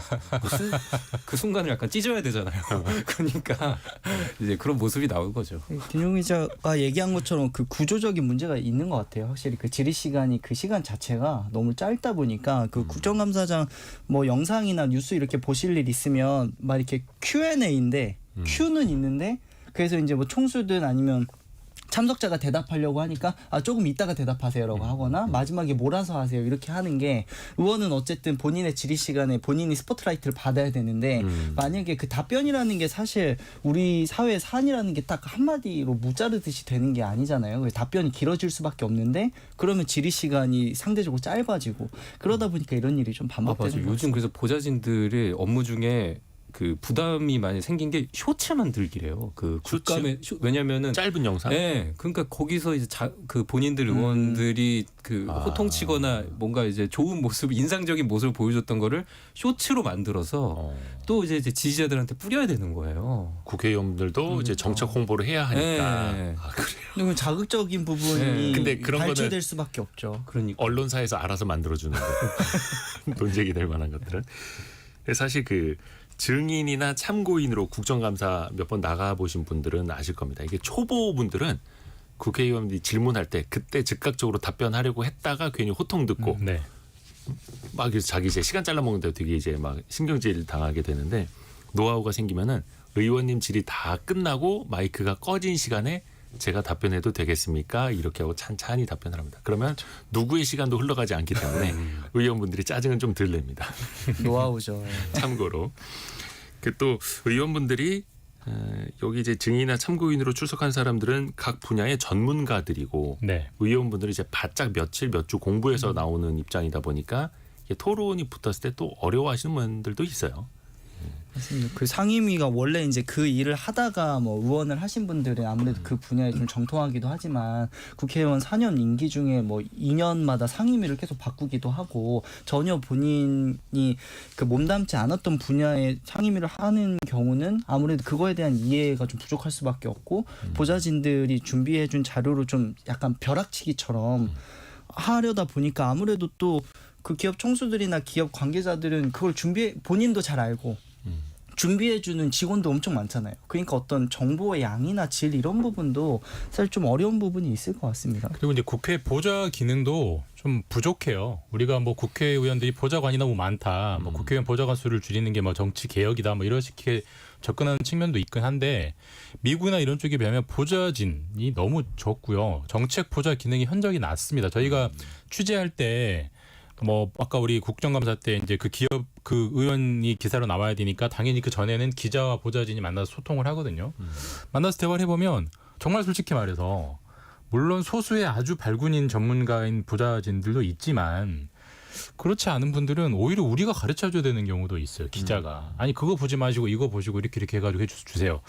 그 순간을 약간 찢어야 되잖아요. 그러니까 이제 그런 모습이 나올 거죠. 김용 기자가 얘기한 것처럼 그 구조적인 문제가 있는 것 같아요. 확실히 그 질의 시간이 그 시간 자체가 너무 짧다 보니까 그 국정감사장 뭐 영상이나 뉴스 이렇게 보실 일 있으면 막 이렇게 Q&A인데 Q는 있는데 그래서 이제 뭐 총수든 아니면 참석자가 대답하려고 하니까 조금 이따가 대답하세요라고 하거나 마지막에 몰아서 하세요 이렇게 하는 게 의원은 어쨌든 본인의 질의 시간에 본인이 스포트라이트를 받아야 되는데 만약에 그 답변이라는 게 사실 우리 사회의 사안이라는 게 딱 한마디로 무자르듯이 되는 게 아니잖아요. 그래서 답변이 길어질 수밖에 없는데 그러면 질의 시간이 상대적으로 짧아지고 그러다 보니까 이런 일이 좀 맞아요. 반복되는 거죠. 요즘 그래서 보좌진들의 업무 중에 그 부담이 많이 생긴 게 쇼츠 만들기래요. 그 국감에 왜냐면은 짧은 영상. 네, 그러니까 거기서 이제 그 본인들 의원들이 그 호통치거나 뭔가 이제 좋은 모습, 인상적인 모습을 보여줬던 거를 쇼츠로 만들어서 또 이제 지지자들한테 뿌려야 되는 거예요. 국회의원들도 이제 정책 홍보를 해야 하니까. 네. 아, 그래요. 그러면 자극적인 부분이 근데 그런 발췌될 거는- 수밖에 없죠. 그러니까 언론사에서 알아서 만들어주는 거. 논쟁이 될 만한 것들은. 사실 그 증인이나 참고인으로 국정감사 몇 번 나가보신 분들은 아실 겁니다. 이게 초보분들은 국회의원들이 질문할 때 그때 즉각적으로 답변하려고 했다가 괜히 호통 듣고 네. 막 자기 이제 시간 잘라먹는데 되게 이제 막 신경질 당하게 되는데 노하우가 생기면은 의원님 질의 다 끝나고 마이크가 꺼진 시간에 제가 답변해도 되겠습니까? 이렇게 하고 찬찬히 답변을 합니다. 그러면 누구의 시간도 흘러가지 않기 때문에 의원분들이 짜증은 좀 덜 냅니다. 노하우죠. 참고로 그 또 의원분들이 여기 이제 증인이나 참고인으로 출석한 사람들은 각 분야의 전문가들이고 네. 의원분들이 이제 바짝 며칠 몇 주 공부해서 나오는 입장이다 보니까 이게 토론이 붙었을 때 또 어려워하시는 분들도 있어요. 맞습니다. 그 상임위가 원래 이제 그 일을 하다가 뭐 의원을 하신 분들은 아무래도 그 분야에 좀 정통하기도 하지만 국회의원 4년 임기 중에 뭐 2년마다 상임위를 계속 바꾸기도 하고 전혀 본인이 그 몸담지 않았던 분야의 상임위를 하는 경우는 아무래도 그거에 대한 이해가 좀 부족할 수밖에 없고 보좌진들이 준비해준 자료로 좀 약간 벼락치기처럼 하려다 보니까 아무래도 또 그 기업 총수들이나 기업 관계자들은 그걸 본인도 잘 알고 준비해주는 직원도 엄청 많잖아요. 그러니까 어떤 정보의 양이나 질 이런 부분도 사실 좀 어려운 부분이 있을 것 같습니다. 그리고 이제 국회 보좌 기능도 좀 부족해요. 우리가 뭐 국회의원들이 보좌관이 너무 많다. 뭐 국회의원 보좌관 수를 줄이는 게 뭐 정치 개혁이다. 뭐 이런 식의 접근하는 측면도 있긴 한데 미국이나 이런 쪽에 비하면 보좌진이 너무 적고요. 정책 보좌 기능이 현저히 낮습니다. 저희가 취재할 때 뭐 아까 우리 국정감사 때 이제 그 기업 그 의원이 기사로 나와야 되니까 당연히 그 전에는 기자와 보좌진이 만나서 소통을 하거든요. 만나서 대화를 해보면 정말 솔직히 말해서 물론 소수의 아주 발군인 전문가인 보좌진들도 있지만 그렇지 않은 분들은 오히려 우리가 가르쳐줘야 되는 경우도 있어요. 기자가 아니 그거 보지 마시고 이거 보시고 이렇게 해가지고 해주세요.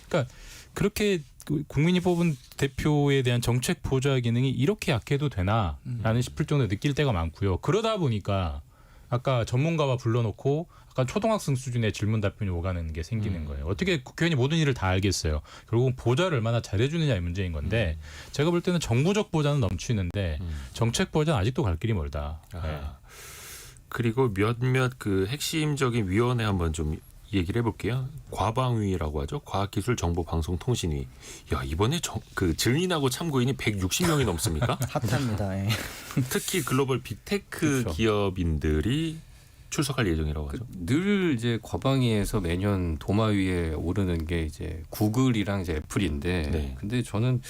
그러니까 그렇게 국민이 뽑은 대표에 대한 정책 보좌 기능이 이렇게 약해도 되나라는 싶을 정도 느낄 때가 많고요. 그러다 보니까 아까 전문가와 불러놓고 약간 초등학생 수준의 질문 답변이 오가는 게 생기는 거예요. 어떻게 국회의원이 모든 일을 다 알겠어요. 결국은 보좌를 얼마나 잘해주느냐의 문제인 건데 제가 볼 때는 정부적 보좌는 넘치는데 정책 보좌는 아직도 갈 길이 멀다. 네. 그리고 몇몇 그 핵심적인 위원회 한번 좀 얘기를 해볼게요. 과방위라고 하죠. 과학기술정보방송통신위. 야, 이번에 그 증인하고 참고인이 160명이 넘습니까? 핫합니다. 예. 특히 글로벌 빅테크 그렇죠. 기업인들이 출석할 예정이라고 하죠. 늘 이제 과방위에서 매년 도마 위에 오르는 게 이제 구글이랑 이제 애플인데, 네. 근데 저는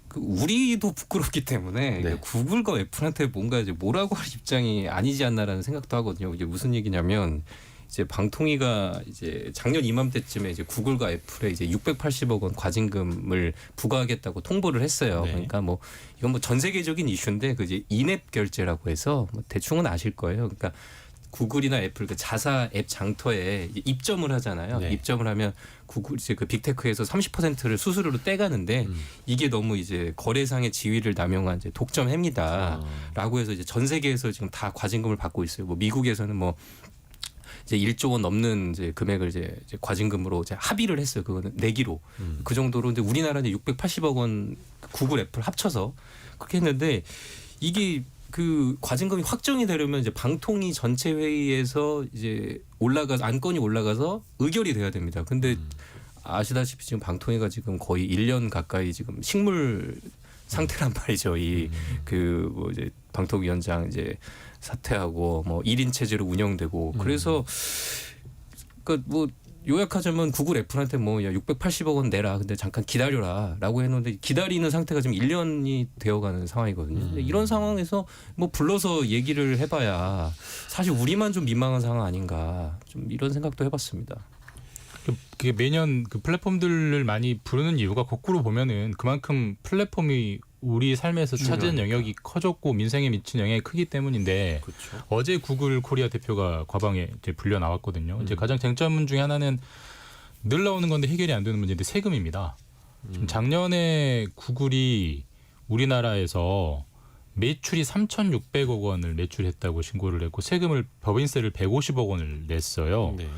그 우리도 부끄럽기 때문에 네. 구글과 애플한테 뭔가 이제 뭐라고 할 입장이 아니지 않나라는 생각도 하거든요. 이게 무슨 얘기냐면 이제 방통위가 이제 작년 이맘때쯤에 이제 구글과 애플에 이제 680억 원 과징금을 부과하겠다고 통보를 했어요. 네. 그러니까 뭐 이건 뭐 전 세계적인 이슈인데 그 이제 인앱 결제라고 해서 뭐 대충은 아실 거예요. 그러니까 구글이나 애플 그 자사 앱 장터에 입점을 하잖아요. 네. 입점을 하면 구글 이제 그 빅테크에서 30%를 수수료로 떼가는데 이게 너무 이제 거래상의 지위를 남용한 이제 독점 행위다라고 해서 이제 전 세계에서 지금 다 과징금을 받고 있어요. 뭐 미국에서는 뭐 이제 1조 원 넘는 이제 금액을 이제 과징금으로 이제 합의를 했어요. 그거는 내기로 그 정도로. 근데 우리나라는 680억 원 구글 애플 합쳐서 그렇게 했는데 이게 그 과징금이 확정이 되려면 이제 방통위 전체 회의에서 이제 안건이 올라가서 의결이 돼야 됩니다. 근데 아시다시피 지금 방통위가 지금 거의 1년 가까이 지금 식물 상태란 말이죠. 이 그 뭐 이제 방통위원장 이제 사퇴하고 뭐 1인 체제로 운영되고 그래서 그 뭐 요약하자면 구글 애플한테 뭐 야 680억 원 내라. 근데 잠깐 기다려라라고 해놓는데 기다리는 상태가 지금 1년이 되어가는 상황이거든요. 근데 이런 상황에서 뭐 불러서 얘기를 해봐야 사실 우리만 좀 민망한 상황 아닌가 좀 이런 생각도 해봤습니다. 그게 매년 그 플랫폼들을 많이 부르는 이유가 거꾸로 보면은 그만큼 플랫폼이 우리 삶에서 차지한 영역이 커졌고 민생에 미친 영향이 크기 때문인데 그렇죠. 어제 구글 코리아 대표가 과방에 이제 불려 나왔거든요. 이제 가장 쟁점문 중에 하나는 늘 나오는 건데 해결이 안 되는 문제인데 세금입니다. 지금 작년에 구글이 우리나라에서 매출이 3,600억 원을 매출했다고 신고를 했고 세금을 법인세를 150억 원을 냈어요. 네.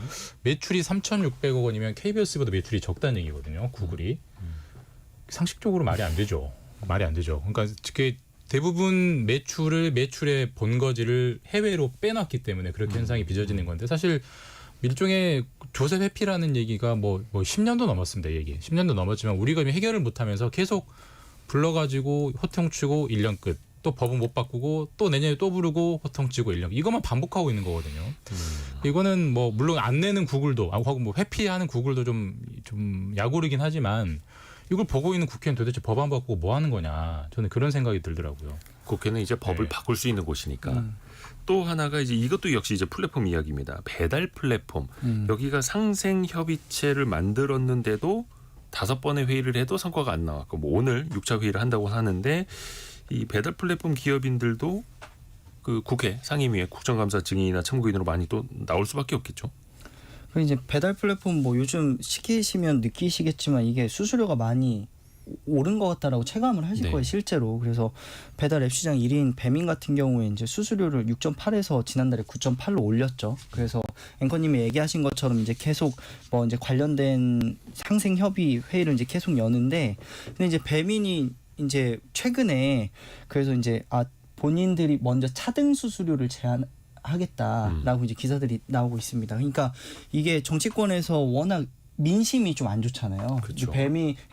매출이 3,600억 원이면 KBS보다 매출이 적다는 얘기거든요. 구글이. 상식적으로 말이 안 되죠. 말이 안 되죠. 그러니까 그게 대부분 매출의 본거지를 해외로 빼놨기 때문에 그렇게 현상이 빚어지는 건데 사실 일종의 조셉 해피라는 얘기가 뭐 10년도 넘었습니다. 얘기. 10년도 넘었지만 우리가 해결을 못하면서 계속 불러가지고 호통치고 1년 끝. 또 법은 못 바꾸고 또 내년에 또 부르고 호통치고 1년. 이것만 반복하고 있는 거거든요. 이거는 뭐 물론 안 내는 구글도 하고 뭐 회피하는 구글도 좀 약오르긴 하지만 이걸 보고 있는 국회의원 도대체 법 안 바꾸고 뭐 하는 거냐. 저는 그런 생각이 들더라고요. 국회는 이제 법을 네. 바꿀 수 있는 곳이니까. 또 하나가 이제 이것도 역시 이제 플랫폼 이야기입니다. 배달 플랫폼. 여기가 상생 협의체를 만들었는데도 5번의 회의를 해도 성과가 안 나왔고 뭐 오늘 6차 회의를 한다고 하는데 이 배달 플랫폼 기업인들도 그 국회 상임위에 국정감사 증인이나 참고인으로 많이 또 나올 수밖에 없겠죠. 그리고 이제 배달 플랫폼 뭐 요즘 시키시면 느끼시겠지만 이게 수수료가 많이 오른 것 같다라고 체감을 하실 네. 거예요 실제로. 그래서 배달 앱 시장 1인 배민 같은 경우에 이제 수수료를 6.8에서 지난달에 9.8로 올렸죠. 그래서 앵커님이 얘기하신 것처럼 이제 계속 뭐 이제 관련된 상생 협의 회의를 이제 계속 여는데 근데 이제 배민이 이제 최근에 그래서 이제 본인들이 먼저 차등 수수료를 제한하겠다라고 이제 기사들이 나오고 있습니다. 그러니까 이게 정치권에서 워낙 민심이 좀 안 좋잖아요. 그렇죠.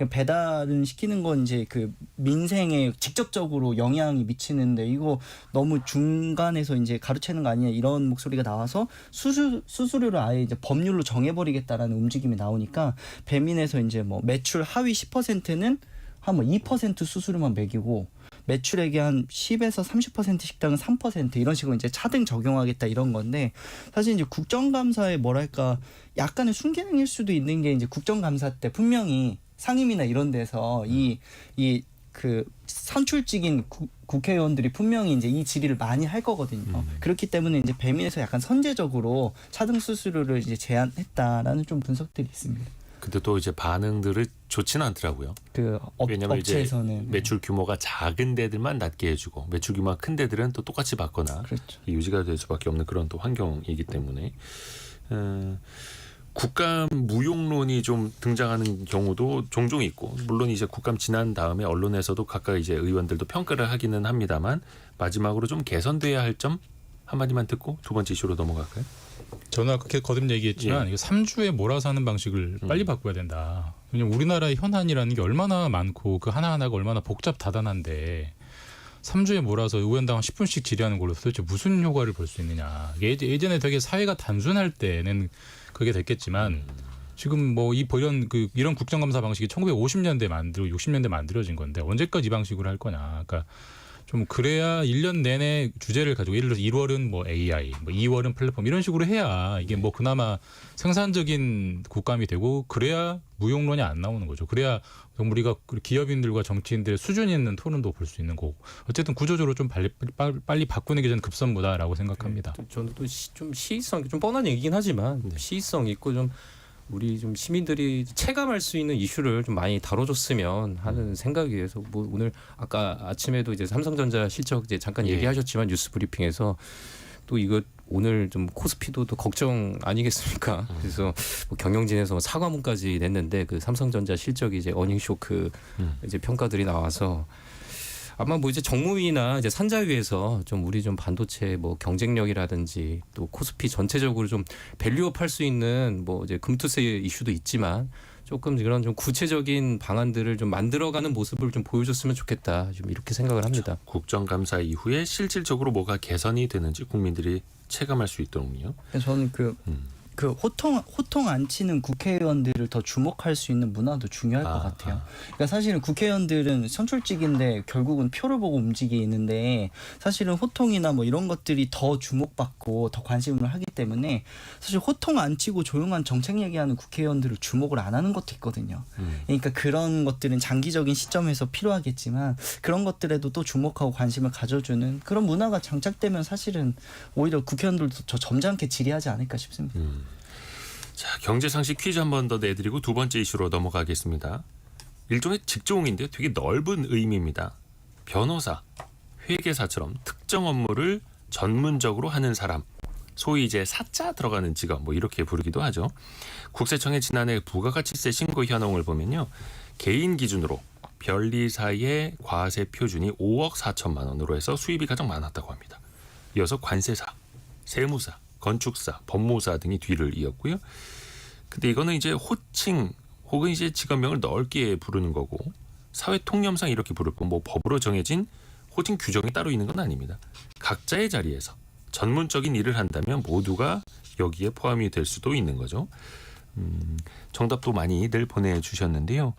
배달은 시키는 건 이제 그 민생에 직접적으로 영향이 미치는데 이거 너무 중간에서 이제 가로채는 거 아니냐 이런 목소리가 나와서 수수료를 아예 이제 법률로 정해버리겠다라는 움직임이 나오니까 배민에서 이제 뭐 매출 하위 10%는 한 뭐 2% 수수료만 매기고 매출액의 한 10에서 30% 식당은 3% 이런 식으로 이제 차등 적용하겠다 이런 건데 사실 이제 국정감사의 뭐랄까 약간의 순기능일 수도 있는 게 이제 국정감사 때 분명히 상임위나 이런 데서 그 선출직인 국회의원들이 분명히 이제 이 질의를 많이 할 거거든요. 그렇기 때문에 이제 배민에서 약간 선제적으로 차등 수수료를 이제 제한했다라는 좀 분석들이 있습니다. 근데 또 이제 반응들을 좋지는 않더라고요. 그 왜냐하면 업체에서는 이제 매출 규모가 작은 데들만 낮게 해주고 매출 규모가 큰 데들은 또 똑같이 받거나 그렇죠. 유지가 될 수밖에 없는 그런 또 환경이기 때문에 국감 무용론이 좀 등장하는 경우도 종종 있고 물론 이제 국감 지난 다음에 언론에서도 각각 이제 의원들도 평가를 하기는 합니다만 마지막으로 좀 개선돼야 할 점 한마디만 듣고 두 번째 이슈로 넘어갈까요? 저는 아까 거듭 얘기했지만 이거 3주에 몰아서 하는 방식을 빨리 바꿔야 된다. 왜냐면 우리나라의 현안이라는 게 얼마나 많고 그 하나하나가 얼마나 복잡다단한데 3주에 몰아서 의원당 10분씩 질의하는 걸로 도대체 무슨 효과를 볼 수 있느냐. 예전에 되게 사회가 단순할 때는 그게 됐겠지만 지금 뭐 이런 국정감사 방식이 1950년대 60년대 만들어진 건데 언제까지 이 방식으로 할 거냐. 그러니까 좀 그래야 1년 내내 주제를 가지고 예를 들어서 1월은 뭐 AI, 뭐 2월은 플랫폼 이런 식으로 해야 이게 뭐 그나마 생산적인 국감이 되고 그래야 무용론이 안 나오는 거죠. 그래야 우리가 기업인들과 정치인들의 수준 있는 토론도 볼 수 있는 거고 어쨌든 구조적으로 좀 빨리 바꾸는 게 저는 급선무다라고 생각합니다. 저는 또 좀 시의성 좀 뻔한 얘기긴 하지만 시의성 있고 좀 우리 좀 시민들이 체감할 수 있는 이슈를 좀 많이 다뤄줬으면 하는 생각이어서 뭐 오늘 아까 아침에도 이제 삼성전자 실적 이제 잠깐 얘기하셨지만 뉴스 브리핑에서 또 이거 오늘 좀 코스피도 또 걱정 아니겠습니까? 그래서 뭐 경영진에서 사과문까지 냈는데 그 삼성전자 실적이 이제 어닝 쇼크 이제 평가들이 나와서 아마 뭐 이제 정무위나 이제 산자위에서 좀 우리 좀 반도체 뭐 경쟁력이라든지 또 코스피 전체적으로 좀 밸류업 할 수 있는 뭐 이제 금투세 이슈도 있지만 조금 그런 좀 구체적인 방안들을 좀 만들어가는 모습을 좀 보여줬으면 좋겠다. 좀 이렇게 생각을 합니다. 국정감사 이후에 실질적으로 뭐가 개선이 되는지 국민들이 체감할 수 있도록요. 저는 그 호통 안 치는 국회의원들을 더 주목할 수 있는 문화도 중요할 것 같아요. 그러니까 사실은 국회의원들은 선출직인데 결국은 표를 보고 움직이는데 사실은 호통이나 뭐 이런 것들이 더 주목받고 더 관심을 하기 때문에 사실 호통 안 치고 조용한 정책 얘기하는 국회의원들을 주목을 안 하는 것도 있거든요. 그러니까 그런 것들은 장기적인 시점에서 필요하겠지만 그런 것들에도 또 주목하고 관심을 가져주는 그런 문화가 장착되면 사실은 오히려 국회의원들도 더 점잖게 질의하지 않을까 싶습니다. 자, 경제상식 퀴즈 한 번 더 내드리고 두 번째 이슈로 넘어가겠습니다. 일종의 직종인데 되게 넓은 의미입니다. 변호사, 회계사처럼 특정 업무를 전문적으로 하는 사람, 소위 이제 사자 들어가는 직업 뭐 이렇게 부르기도 하죠. 국세청의 지난해 부가가치세 신고 현황을 보면요. 개인 기준으로 변리사의 과세 표준이 5억 4천만 원으로 해서 수입이 가장 많았다고 합니다. 이어서 관세사, 세무사, 건축사, 법무사 등이 뒤를 이었고요. 근데 이거는 이제 호칭 혹은 이제 직업명을 넓게 부르는 거고 사회 통념상 이렇게 부를 거 뭐 법으로 정해진 호칭 규정이 따로 있는 건 아닙니다. 각자의 자리에서 전문적인 일을 한다면 모두가 여기에 포함이 될 수도 있는 거죠. 정답도 많이들 보내주셨는데요.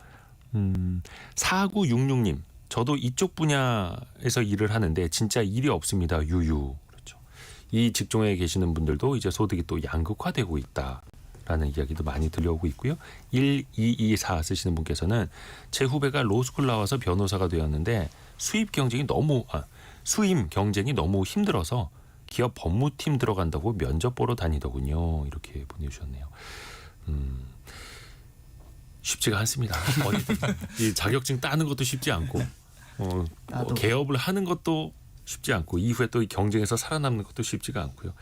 4966님, 저도 이쪽 분야에서 일을 하는데 진짜 일이 없습니다. 유유. 이 직종에 계시는 분들도 이제 소득이 또 양극화되고 있다라는 이야기도 많이 들려오고 있고요. 1224 쓰시는 분께서는 제 후배가 로스쿨 나와서 변호사가 되었는데 수입 경쟁이 너무 힘들어서 기업 법무팀 들어간다고 면접 보러 다니더군요. 이렇게 보내주셨네요. 쉽지가 않습니다. 이 자격증 따는 것도 쉽지 않고 개업을 하는 것도 쉽지 않고 이후에 또 경쟁에서 살아남는 것도 쉽지가 않고요.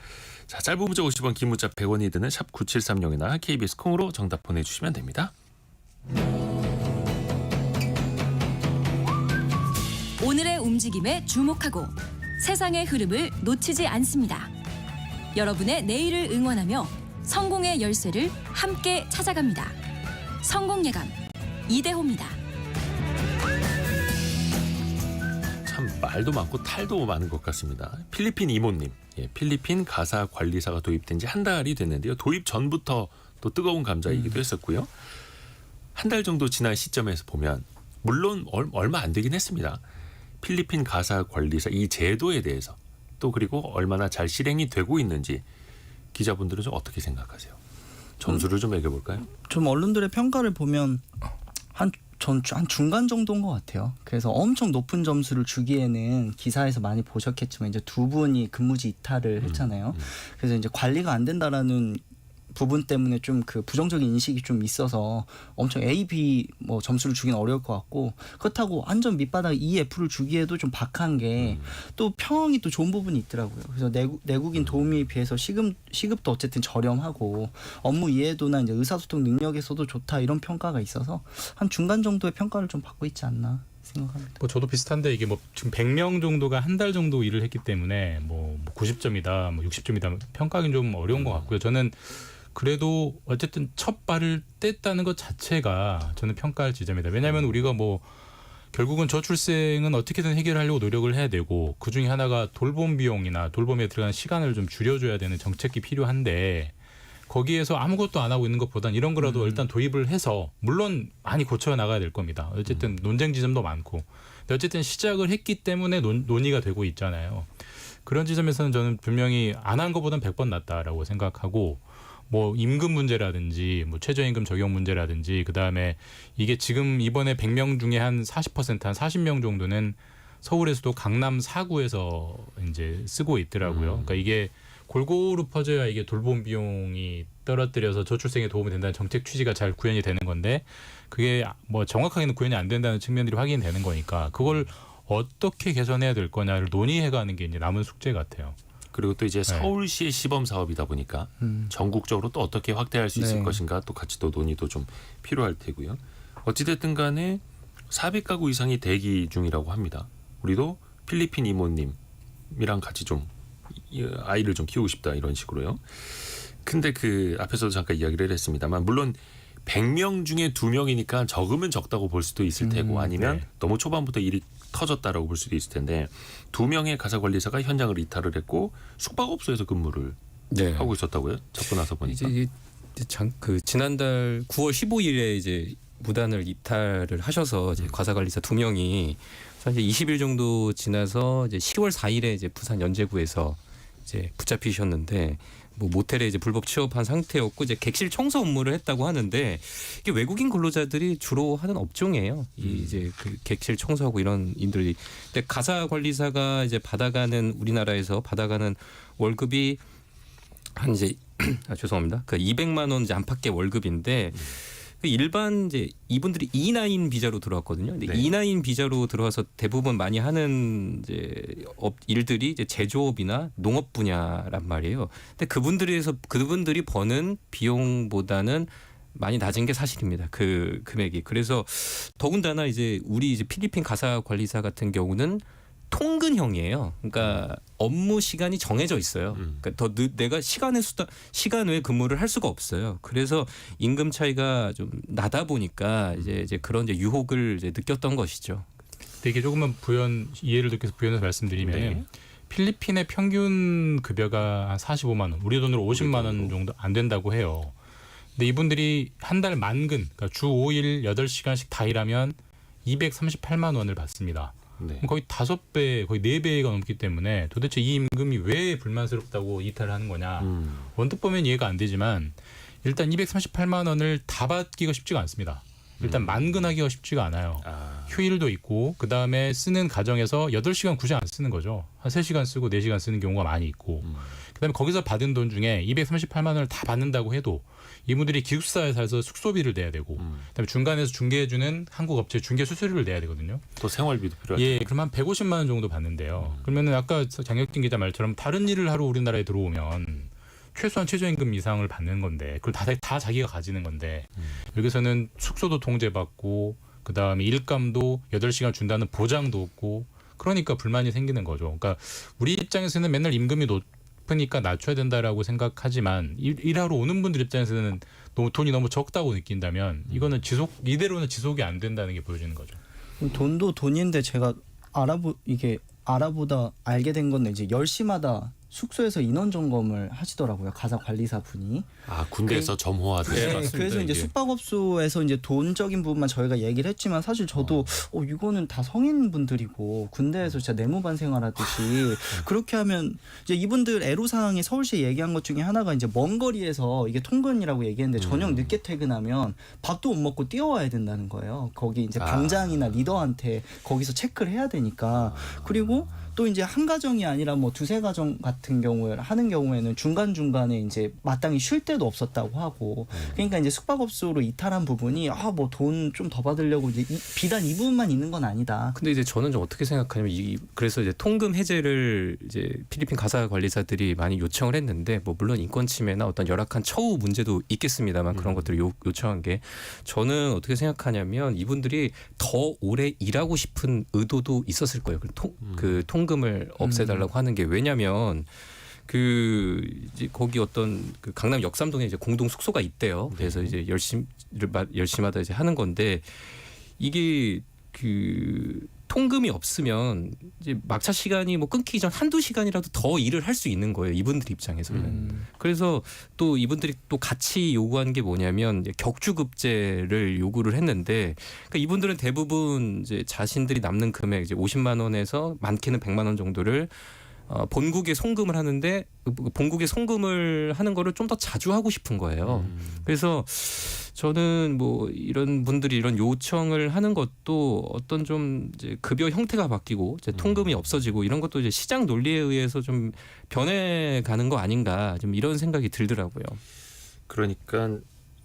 자, 짧은 문자 50원, 긴 문자 100원이 드는 샵 9730이나 KBS 콩으로 정답 보내주시면 됩니다. 오늘의 움직임에 주목하고 세상의 흐름을 놓치지 않습니다. 여러분의 내일을 응원하며 성공의 열쇠를 함께 찾아갑니다. 성공예감 이대호입니다. 참 말도 많고 탈도 많은 것 같습니다. 필리핀 이모님, 필리핀 가사 관리사가 도입된 지 한 달이 됐는데요. 도입 전부터 또 뜨거운 감자이기도 했었고요. 한 달 정도 지난 시점에서 보면 물론 얼마 안 되긴 했습니다. 필리핀 가사 관리사 이 제도에 대해서 또 그리고 얼마나 잘 실행이 되고 있는지 기자분들은 좀 어떻게 생각하세요? 점수를 좀 매겨볼까요? 좀 언론들의 평가를 보면 한 중간 정도인 것 같아요. 그래서 엄청 높은 점수를 주기에는 기사에서 많이 보셨겠지만 이제 두 분이 근무지 이탈을 했잖아요. 그래서 이제 관리가 안 된다라는 부분 때문에 좀 그 부정적인 인식이 좀 있어서 엄청 A, B 뭐 점수를 주기는 어려울 것 같고 그렇다고 완전 밑바닥 E, F를 주기에도 좀 박한 게 또 평이 또 좋은 부분이 있더라고요. 그래서 내국인 도우미에 비해서 시급도 어쨌든 저렴하고 업무 이해도나 이제 의사소통 능력에서도 좋다 이런 평가가 있어서 한 중간 정도의 평가를 좀 받고 있지 않나 생각합니다. 뭐 저도 비슷한데 이게 뭐 지금 100명 정도가 한 달 정도 일을 했기 때문에 뭐 90점이다, 뭐 60점이다 평가하기는 좀 어려운 것 같고요. 저는 그래도 어쨌든 첫 발을 뗐다는 것 자체가 저는 평가할 지점이다. 왜냐하면 우리가 뭐 결국은 저출생은 어떻게든 해결하려고 노력을 해야 되고 그 중에 하나가 돌봄 비용이나 돌봄에 들어가는 시간을 좀 줄여줘야 되는 정책이 필요한데 거기에서 아무것도 안 하고 있는 것보단 이런 거라도 일단 도입을 해서 물론 많이 고쳐 나가야 될 겁니다. 어쨌든 논쟁 지점도 많고 근데 어쨌든 시작을 했기 때문에 논의가 되고 있잖아요. 그런 지점에서는 저는 분명히 안 한 것보단 100번 낫다라고 생각하고 뭐 임금 문제라든지 뭐 최저임금 적용 문제라든지 그다음에 이게 지금 이번에 100명 중에 한 40%, 한 40명 정도는 서울에서도 강남 4구에서 이제 쓰고 있더라고요. 그러니까 이게 골고루 퍼져야 이게 돌봄 비용이 떨어뜨려서 저출생에 도움이 된다는 정책 취지가 잘 구현이 되는 건데 그게 뭐 정확하게는 구현이 안 된다는 측면들이 확인되는 거니까 그걸 어떻게 개선해야 될 거냐를 논의해가는 게 이제 남은 숙제 같아요. 그리고 또 이제 서울시의 시범 사업이다 보니까 전국적으로 또 어떻게 확대할 수 있을 네. 것인가 또 같이 또 논의도 좀 필요할 테고요. 어찌됐든 간에 400가구 이상이 대기 중이라고 합니다. 우리도 필리핀 이모님이랑 같이 좀 아이를 좀 키우고 싶다 이런 식으로요. 근데 그 앞에서도 잠깐 이야기를 했습니다만 물론 100명 중에 2명이니까 적으면 적다고 볼 수도 있을 테고 아니면 네. 너무 초반부터 일이 터졌다라고 볼 수도 있을 텐데 2명의 가사관리사가 현장을 이탈을 했고 숙박업소에서 근무를 네. 하고 있었다고요? 잡고 나서 보니까. 이제 그 지난달 9월 15일에 이제 무단을 이탈을 하셔서 이제 과사관리사 2명이 이제 20일 정도 지나서 이제 10월 4일에 이제 부산 연제구에서 이제 붙잡히셨는데 뭐 모텔에 이제 불법 취업한 상태였고 이제 객실 청소 업무를 했다고 하는데 이게 외국인 근로자들이 주로 하는 업종이에요. 이 이제 그 객실 청소하고 이런 인들이. 근데 가사 관리사가 이제 우리나라에서 받아가는 월급이 한 이제 죄송합니다. 그 200만 원 이제 안팎의 월급인데 그 일반 이제 이분들이 E9 비자로 들어왔거든요. 근데 네. E9 비자로 들어와서 대부분 많이 하는 이제 일들이 이제 제조업이나 농업 분야란 말이에요. 근데 그분들이 버는 비용보다는 많이 낮은 게 사실입니다. 그 금액이. 그래서 더군다나 이제 우리 이제 필리핀 가사 관리사 같은 경우는 통근형이에요. 그러니까 업무 시간이 정해져 있어요. 그러니까 내가 시간 외에 근무를 할 수가 없어요. 그래서 임금 차이가 좀 나다 보니까 이제 그런 이제 유혹을 이제 느꼈던 것이죠. 근데 이게 조금만 이해를 돕기 위해서 부연해서 말씀드리면 네. 필리핀의 평균 급여가 한 45만 원, 우리 돈으로 50만 원 정도 안 된다고 해요. 근데 이분들이 한 달 만근, 그러니까 주 5일 8시간씩 다 일하면 238만 원을 받습니다. 네. 거의 5배, 거의 4배가 넘기 때문에 도대체 이 임금이 왜 불만스럽다고 이탈을 하는 거냐. 원뜻 보면 이해가 안 되지만 일단 238만 원을 다 받기가 쉽지가 않습니다. 일단 만근하기가 쉽지가 않아요. 휴일도 있고 그다음에 쓰는 가정에서 8시간 굳이 안 쓰는 거죠. 한 3시간 쓰고 4시간 쓰는 경우가 많이 있고 그다음에 거기서 받은 돈 중에 238만 원을 다 받는다고 해도 이분들이 기숙사에 살아서 숙소비를 내야 되고 그다음에 중간에서 중개해주는 한국 업체 중개 수수료를 내야 되거든요. 또 생활비도 필요할 예, 그럼 한 150만 원 정도 받는데요. 그러면은 아까 장혁진 기자 말처럼 다른 일을 하러 우리나라에 들어오면 최소한 최저임금 이상을 받는 건데 그걸 다 자기가 가지는 건데 여기서는 숙소도 통제받고 그다음에 일감도 8시간 준다는 보장도 없고 그러니까 불만이 생기는 거죠. 그러니까 우리 입장에서는 맨날 임금이 높으니까 낮춰야 된다라고 생각하지만 일하러 오는 분들 입장에서는 돈이 너무 적다고 느낀다면 이거는 이대로는 지속이 안 된다는 게 보여지는 거죠. 돈도 돈인데 제가 알아보다 알게 된 건데 이제 10시마다 숙소에서 인원 점검을 하시더라고요. 가사 관리사 분이. 군대에서 점호하듯이. 네, 맞습니다, 그래서 이제 이게. 숙박업소에서 이제 돈적인 부분만 저희가 얘기를 했지만 사실 저도 이거는 다 성인분들이고 군대에서 진짜 내무반 생활하듯이 그렇게 하면 이제 이분들 애로사항이 서울시에 얘기한 것 중에 하나가 이제 먼 거리에서 이게 통근이라고 얘기했는데 저녁 늦게 퇴근하면 밥도 못 먹고 뛰어와야 된다는 거예요. 거기 이제 방장이나 리더한테 거기서 체크를 해야 되니까. 그리고 또 이제 한 가정이 아니라 뭐 두세 가정 같은 경우에 하는 경우에는 중간중간에 이제 마땅히 쉴 때도 없었다고 하고 그러니까 이제 숙박업소로 이탈한 부분이 뭐 돈 좀 더 받으려고 이제 비단 이 부분만 있는 건 아니다. 근데 이제 저는 좀 어떻게 생각하냐면 그래서 이제 통금 해제를 이제 필리핀 가사 관리사들이 많이 요청을 했는데 뭐 물론 인권 침해나 어떤 열악한 처우 문제도 있겠습니다만 그런 것들을 요청한 게 저는 어떻게 생각하냐면 이분들이 더 오래 일하고 싶은 의도도 있었을 거예요. 그 통금을 없애달라고 하는 게 왜냐면 그 이제 거기 어떤 그 강남 역삼동에 이제 공동 숙소가 있대요. 그래서 이제 열심하다 이제 하는 건데 이게 그 통금이 없으면 이제 막차 시간이 뭐 끊기기 전 한두 시간이라도 더 일을 할 수 있는 거예요. 이분들 입장에서는. 그래서 또 이분들이 또 같이 요구한 게 뭐냐면 격주급제를 요구를 했는데 그러니까 이분들은 대부분 이제 자신들이 남는 금액 이제 50만 원에서 많게는 100만 원 정도를 본국에 송금을 하는데 본국에 송금을 하는 거를 좀 더 자주 하고 싶은 거예요. 그래서 저는 뭐 이런 분들이 이런 요청을 하는 것도 어떤 좀 이제 급여 형태가 바뀌고 이제 통금이 없어지고 이런 것도 이제 시장 논리에 의해서 좀 변해가는 거 아닌가 좀 이런 생각이 들더라고요. 그러니까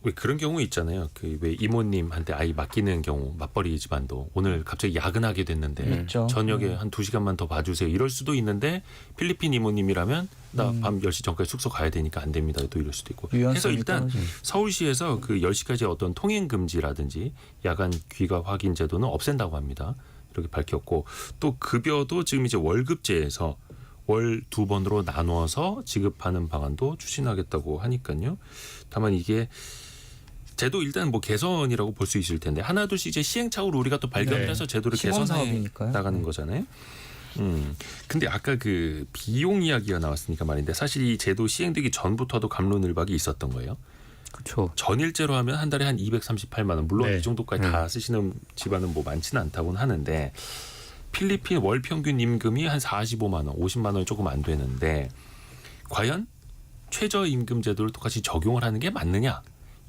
왜 그런 경우 있잖아요. 그 왜 이모님한테 아이 맡기는 경우 맞벌이 집안도 오늘 갑자기 야근하게 됐는데 있죠. 저녁에 한 2시간만 더 봐주세요. 이럴 수도 있는데 필리핀 이모님이라면 나 밤 10시 전까지 숙소 가야 되니까 안 됩니다. 또 이럴 수도 있고. 그래서 유연성이 일단 떨어지죠. 서울시에서 그 10시까지 어떤 통행 금지라든지 야간 귀가 확인 제도는 없앤다고 합니다. 이렇게 밝혔고 또 급여도 지금 이제 월급제에서 월 2번으로 나누어서 지급하는 방안도 추진하겠다고 하니까요. 다만 이게 제도 일단 뭐 개선이라고 볼 수 있을 텐데 하나둘씩 이제 시행착오를 우리가 또 발견해서 제도를 시범 개선해 사업이니까요. 나가는 거잖아요. 근데 아까 그 비용 이야기가 나왔으니까 말인데 사실 이 제도 시행되기 전부터도 갑론을박이 있었던 거예요. 그렇죠. 전일제로 하면 한 달에 한 238만 원. 물론 네. 이 정도까지 다 쓰시는 집안은 뭐 많지는 않다고는 하는데 필리핀 월 평균 임금이 한 45만 원, 50만 원이 조금 안 되는데 과연 최저임금 제도를 똑같이 적용을 하는 게 맞느냐?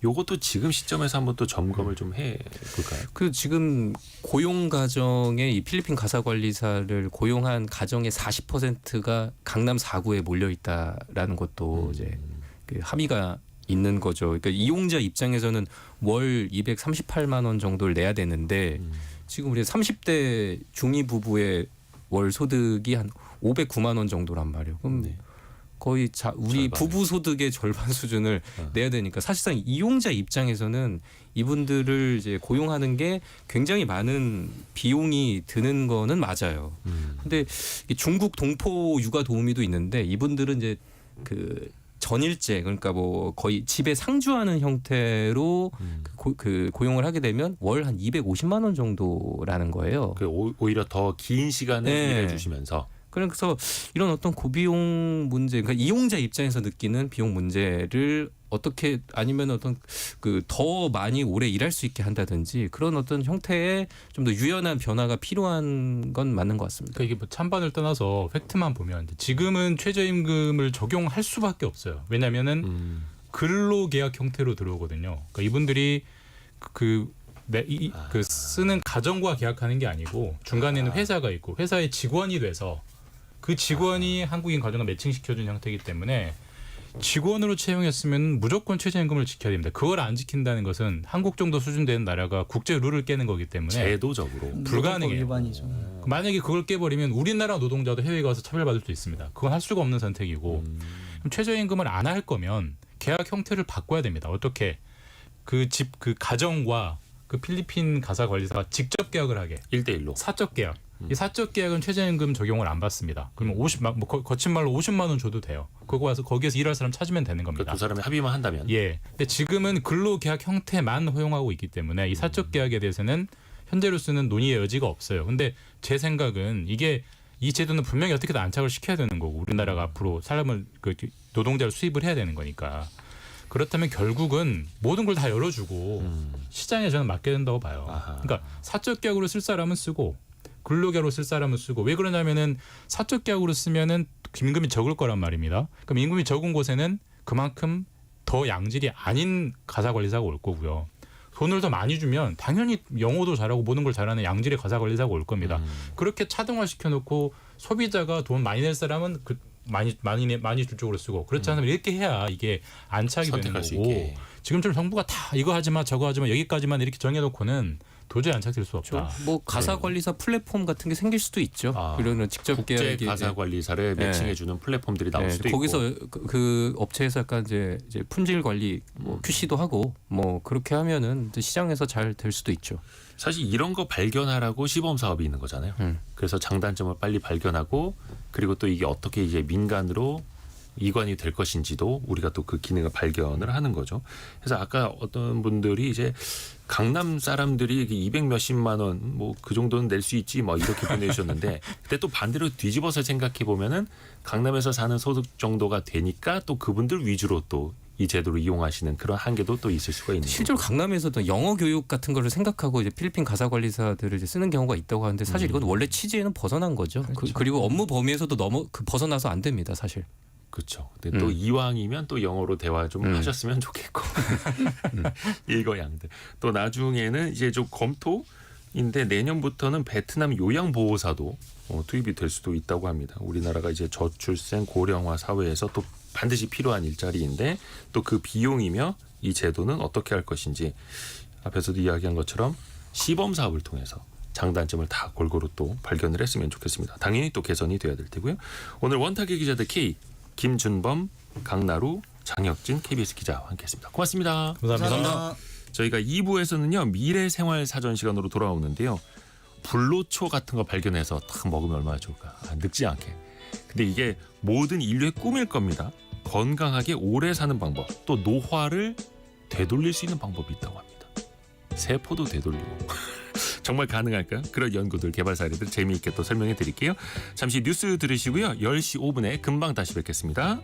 요것도 지금 시점에서 한번 또 점검을 좀 해볼까요? 그 지금 고용 가정에 이 필리핀 가사 관리사를 고용한 가정의 40%가 강남 4구에 몰려 있다라는 것도 이제 그 합의가 있는 거죠. 그러니까 이용자 입장에서는 월 238만 원 정도를 내야 되는데 지금 우리 30대 중위 부부의 월 소득이 한 509만 원 정도란 말이에요. 그럼 네. 거의 우리 절반이네. 부부 소득의 절반 수준을 내야 되니까 사실상 이용자 입장에서는 이분들을 이제 고용하는 게 굉장히 많은 비용이 드는 거는 맞아요. 근데 중국 동포 육아 도우미도 있는데 이분들은 이제 그 전일제 그러니까 뭐 거의 집에 상주하는 형태로 그 고용을 하게 되면 월 한 250만 원 정도라는 거예요. 그 오히려 더 긴 시간을 네. 일해 주시면서 그래서 이런 어떤 고비용 문제, 그러니까 이용자 입장에서 느끼는 비용 문제를 어떻게 아니면 어떤 그 더 많이 오래 일할 수 있게 한다든지 그런 어떤 형태의 좀 더 유연한 변화가 필요한 건 맞는 것 같습니다. 그러니까 이게 뭐 찬반을 떠나서 팩트만 보면 지금은 최저임금을 적용할 수밖에 없어요. 왜냐하면은 근로계약 형태로 들어오거든요. 그러니까 이분들이 그 쓰는 가정과 계약하는 게 아니고 중간에는 회사가 있고 회사의 직원이 돼서 그 직원이 한국인 가정과 매칭시켜준 형태이기 때문에 직원으로 채용했으면 무조건 최저임금을 지켜야 됩니다. 그걸 안 지킨다는 것은 한국 정도 수준 되는 나라가 국제 룰을 깨는 거기 때문에 제도적으로 불가능해요. 일반이죠. 만약에 그걸 깨버리면 우리나라 노동자도 해외에 가서 차별받을 수 있습니다. 그건 할 수가 없는 선택이고 그럼 최저임금을 안 할 거면 계약 형태를 바꿔야 됩니다. 어떻게 그 가정과 그 필리핀 가사 관리사가 직접 계약을 하게 1대1로 사적 계약. 이 사적 계약은 최저임금 적용을 안 받습니다. 그러면 거친 말로 50만 원 줘도 돼요. 그거 와서 거기에서 일할 사람 찾으면 되는 그 겁니다. 두 사람이 합의만 한다면 예. 근데 지금은 근로계약 형태만 허용하고 있기 때문에 이 사적 계약에 대해서는 현재로서는 논의의 여지가 없어요. 근데 제 생각은 이 제도는 분명히 어떻게든 안착을 시켜야 되는 거고 우리나라가 앞으로 사람을 노동자를 수입을 해야 되는 거니까. 그렇다면 결국은 모든 걸 다 열어주고 시장에 저는 맡겨야 된다고 봐요. 아하. 그러니까 사적 계약으로 쓸 사람은 쓰고 근로계약으로 쓸 사람은 쓰고 왜 그러냐면은 사적 계약으로 쓰면은 임금이 적을 거란 말입니다. 그럼 임금이 적은 곳에는 그만큼 더 양질이 아닌 가사 관리사가 올 거고요. 돈을 더 많이 주면 당연히 영어도 잘하고 모든 걸 잘하는 양질의 가사 관리사가 올 겁니다. 그렇게 차등화 시켜놓고 소비자가 돈 많이 낼 사람은 그 많이 줄 쪽으로 쓰고 그렇지 않으면 이렇게 해야 이게 안착이 되는 선택할 수 거고 있게. 지금처럼 정부가 다 이거 하지 마 저거 하지 마 여기까지만 이렇게 정해놓고는 도저히 안착될 수 없다. 뭐 가사 관리사 플랫폼 같은 게 생길 수도 있죠. 아, 그러면 직접 국제 계약이 가사 관리사를 네. 매칭해주는 플랫폼들이 나올 수도 있고. 거기서 그 업체에서 약간 이제 품질 관리 뭐 QC도 하고 뭐 그렇게 하면은 이제 시장에서 잘 될 수도 있죠. 사실 이런 거 발견하라고 시범 사업이 있는 거잖아요. 그래서 장단점을 빨리 발견하고 그리고 또 이게 어떻게 이제 민간으로 이관이 될 것인지도 우리가 또 그 기능을 발견을 하는 거죠. 그래서 아까 어떤 분들이 이제 강남 사람들이 200 몇십만 원 뭐 그 정도는 낼 수 있지 뭐 이렇게 보내주셨는데 근데 또 반대로 뒤집어서 생각해 보면은 강남에서 사는 소득 정도가 되니까 또 그분들 위주로 또 이 제도를 이용하시는 그런 한계도 또 있을 수가 있는 실제로 거고. 강남에서도 영어 교육 같은 거를 생각하고 이제 필리핀 가사 관리사들을 이제 쓰는 경우가 있다고 하는데 사실 이건 원래 취지에는 벗어난 거죠. 그리고 업무 범위에서도 너무 벗어나서 안 됩니다, 사실. 그렇죠. 근데 또 이왕이면 또 영어로 대화 좀 하셨으면 좋겠고 일거양득. 또 나중에는 이제 좀 검토인데 내년부터는 베트남 요양보호사도 투입이 될 수도 있다고 합니다. 우리나라가 이제 저출생 고령화 사회에서 또 반드시 필요한 일자리인데 또 그 비용이며 이 제도는 어떻게 할 것인지 앞에서도 이야기한 것처럼 시범 사업을 통해서 장단점을 다 골고루 또 발견을 했으면 좋겠습니다. 당연히 또 개선이 돼야 될 테고요. 오늘 원탁의 기자들 K 김준범, 강나루, 장혁진 KBS 기자와 함께했습니다. 고맙습니다. 감사합니다. 저희가 2부에서는요 미래 생활 사전 시간으로 돌아오는데요. 불로초 같은 거 발견해서 딱 먹으면 얼마나 좋을까. 늙지 않게. 근데 이게 모든 인류의 꿈일 겁니다. 건강하게 오래 사는 방법, 또 노화를 되돌릴 수 있는 방법이 있다고 합니다. 세포도 되돌리고. 정말 가능할까요? 그런 연구들, 개발 사례들 재미있게 또 설명해 드릴게요. 잠시 뉴스 들으시고요. 10시 5분에 금방 다시 뵙겠습니다.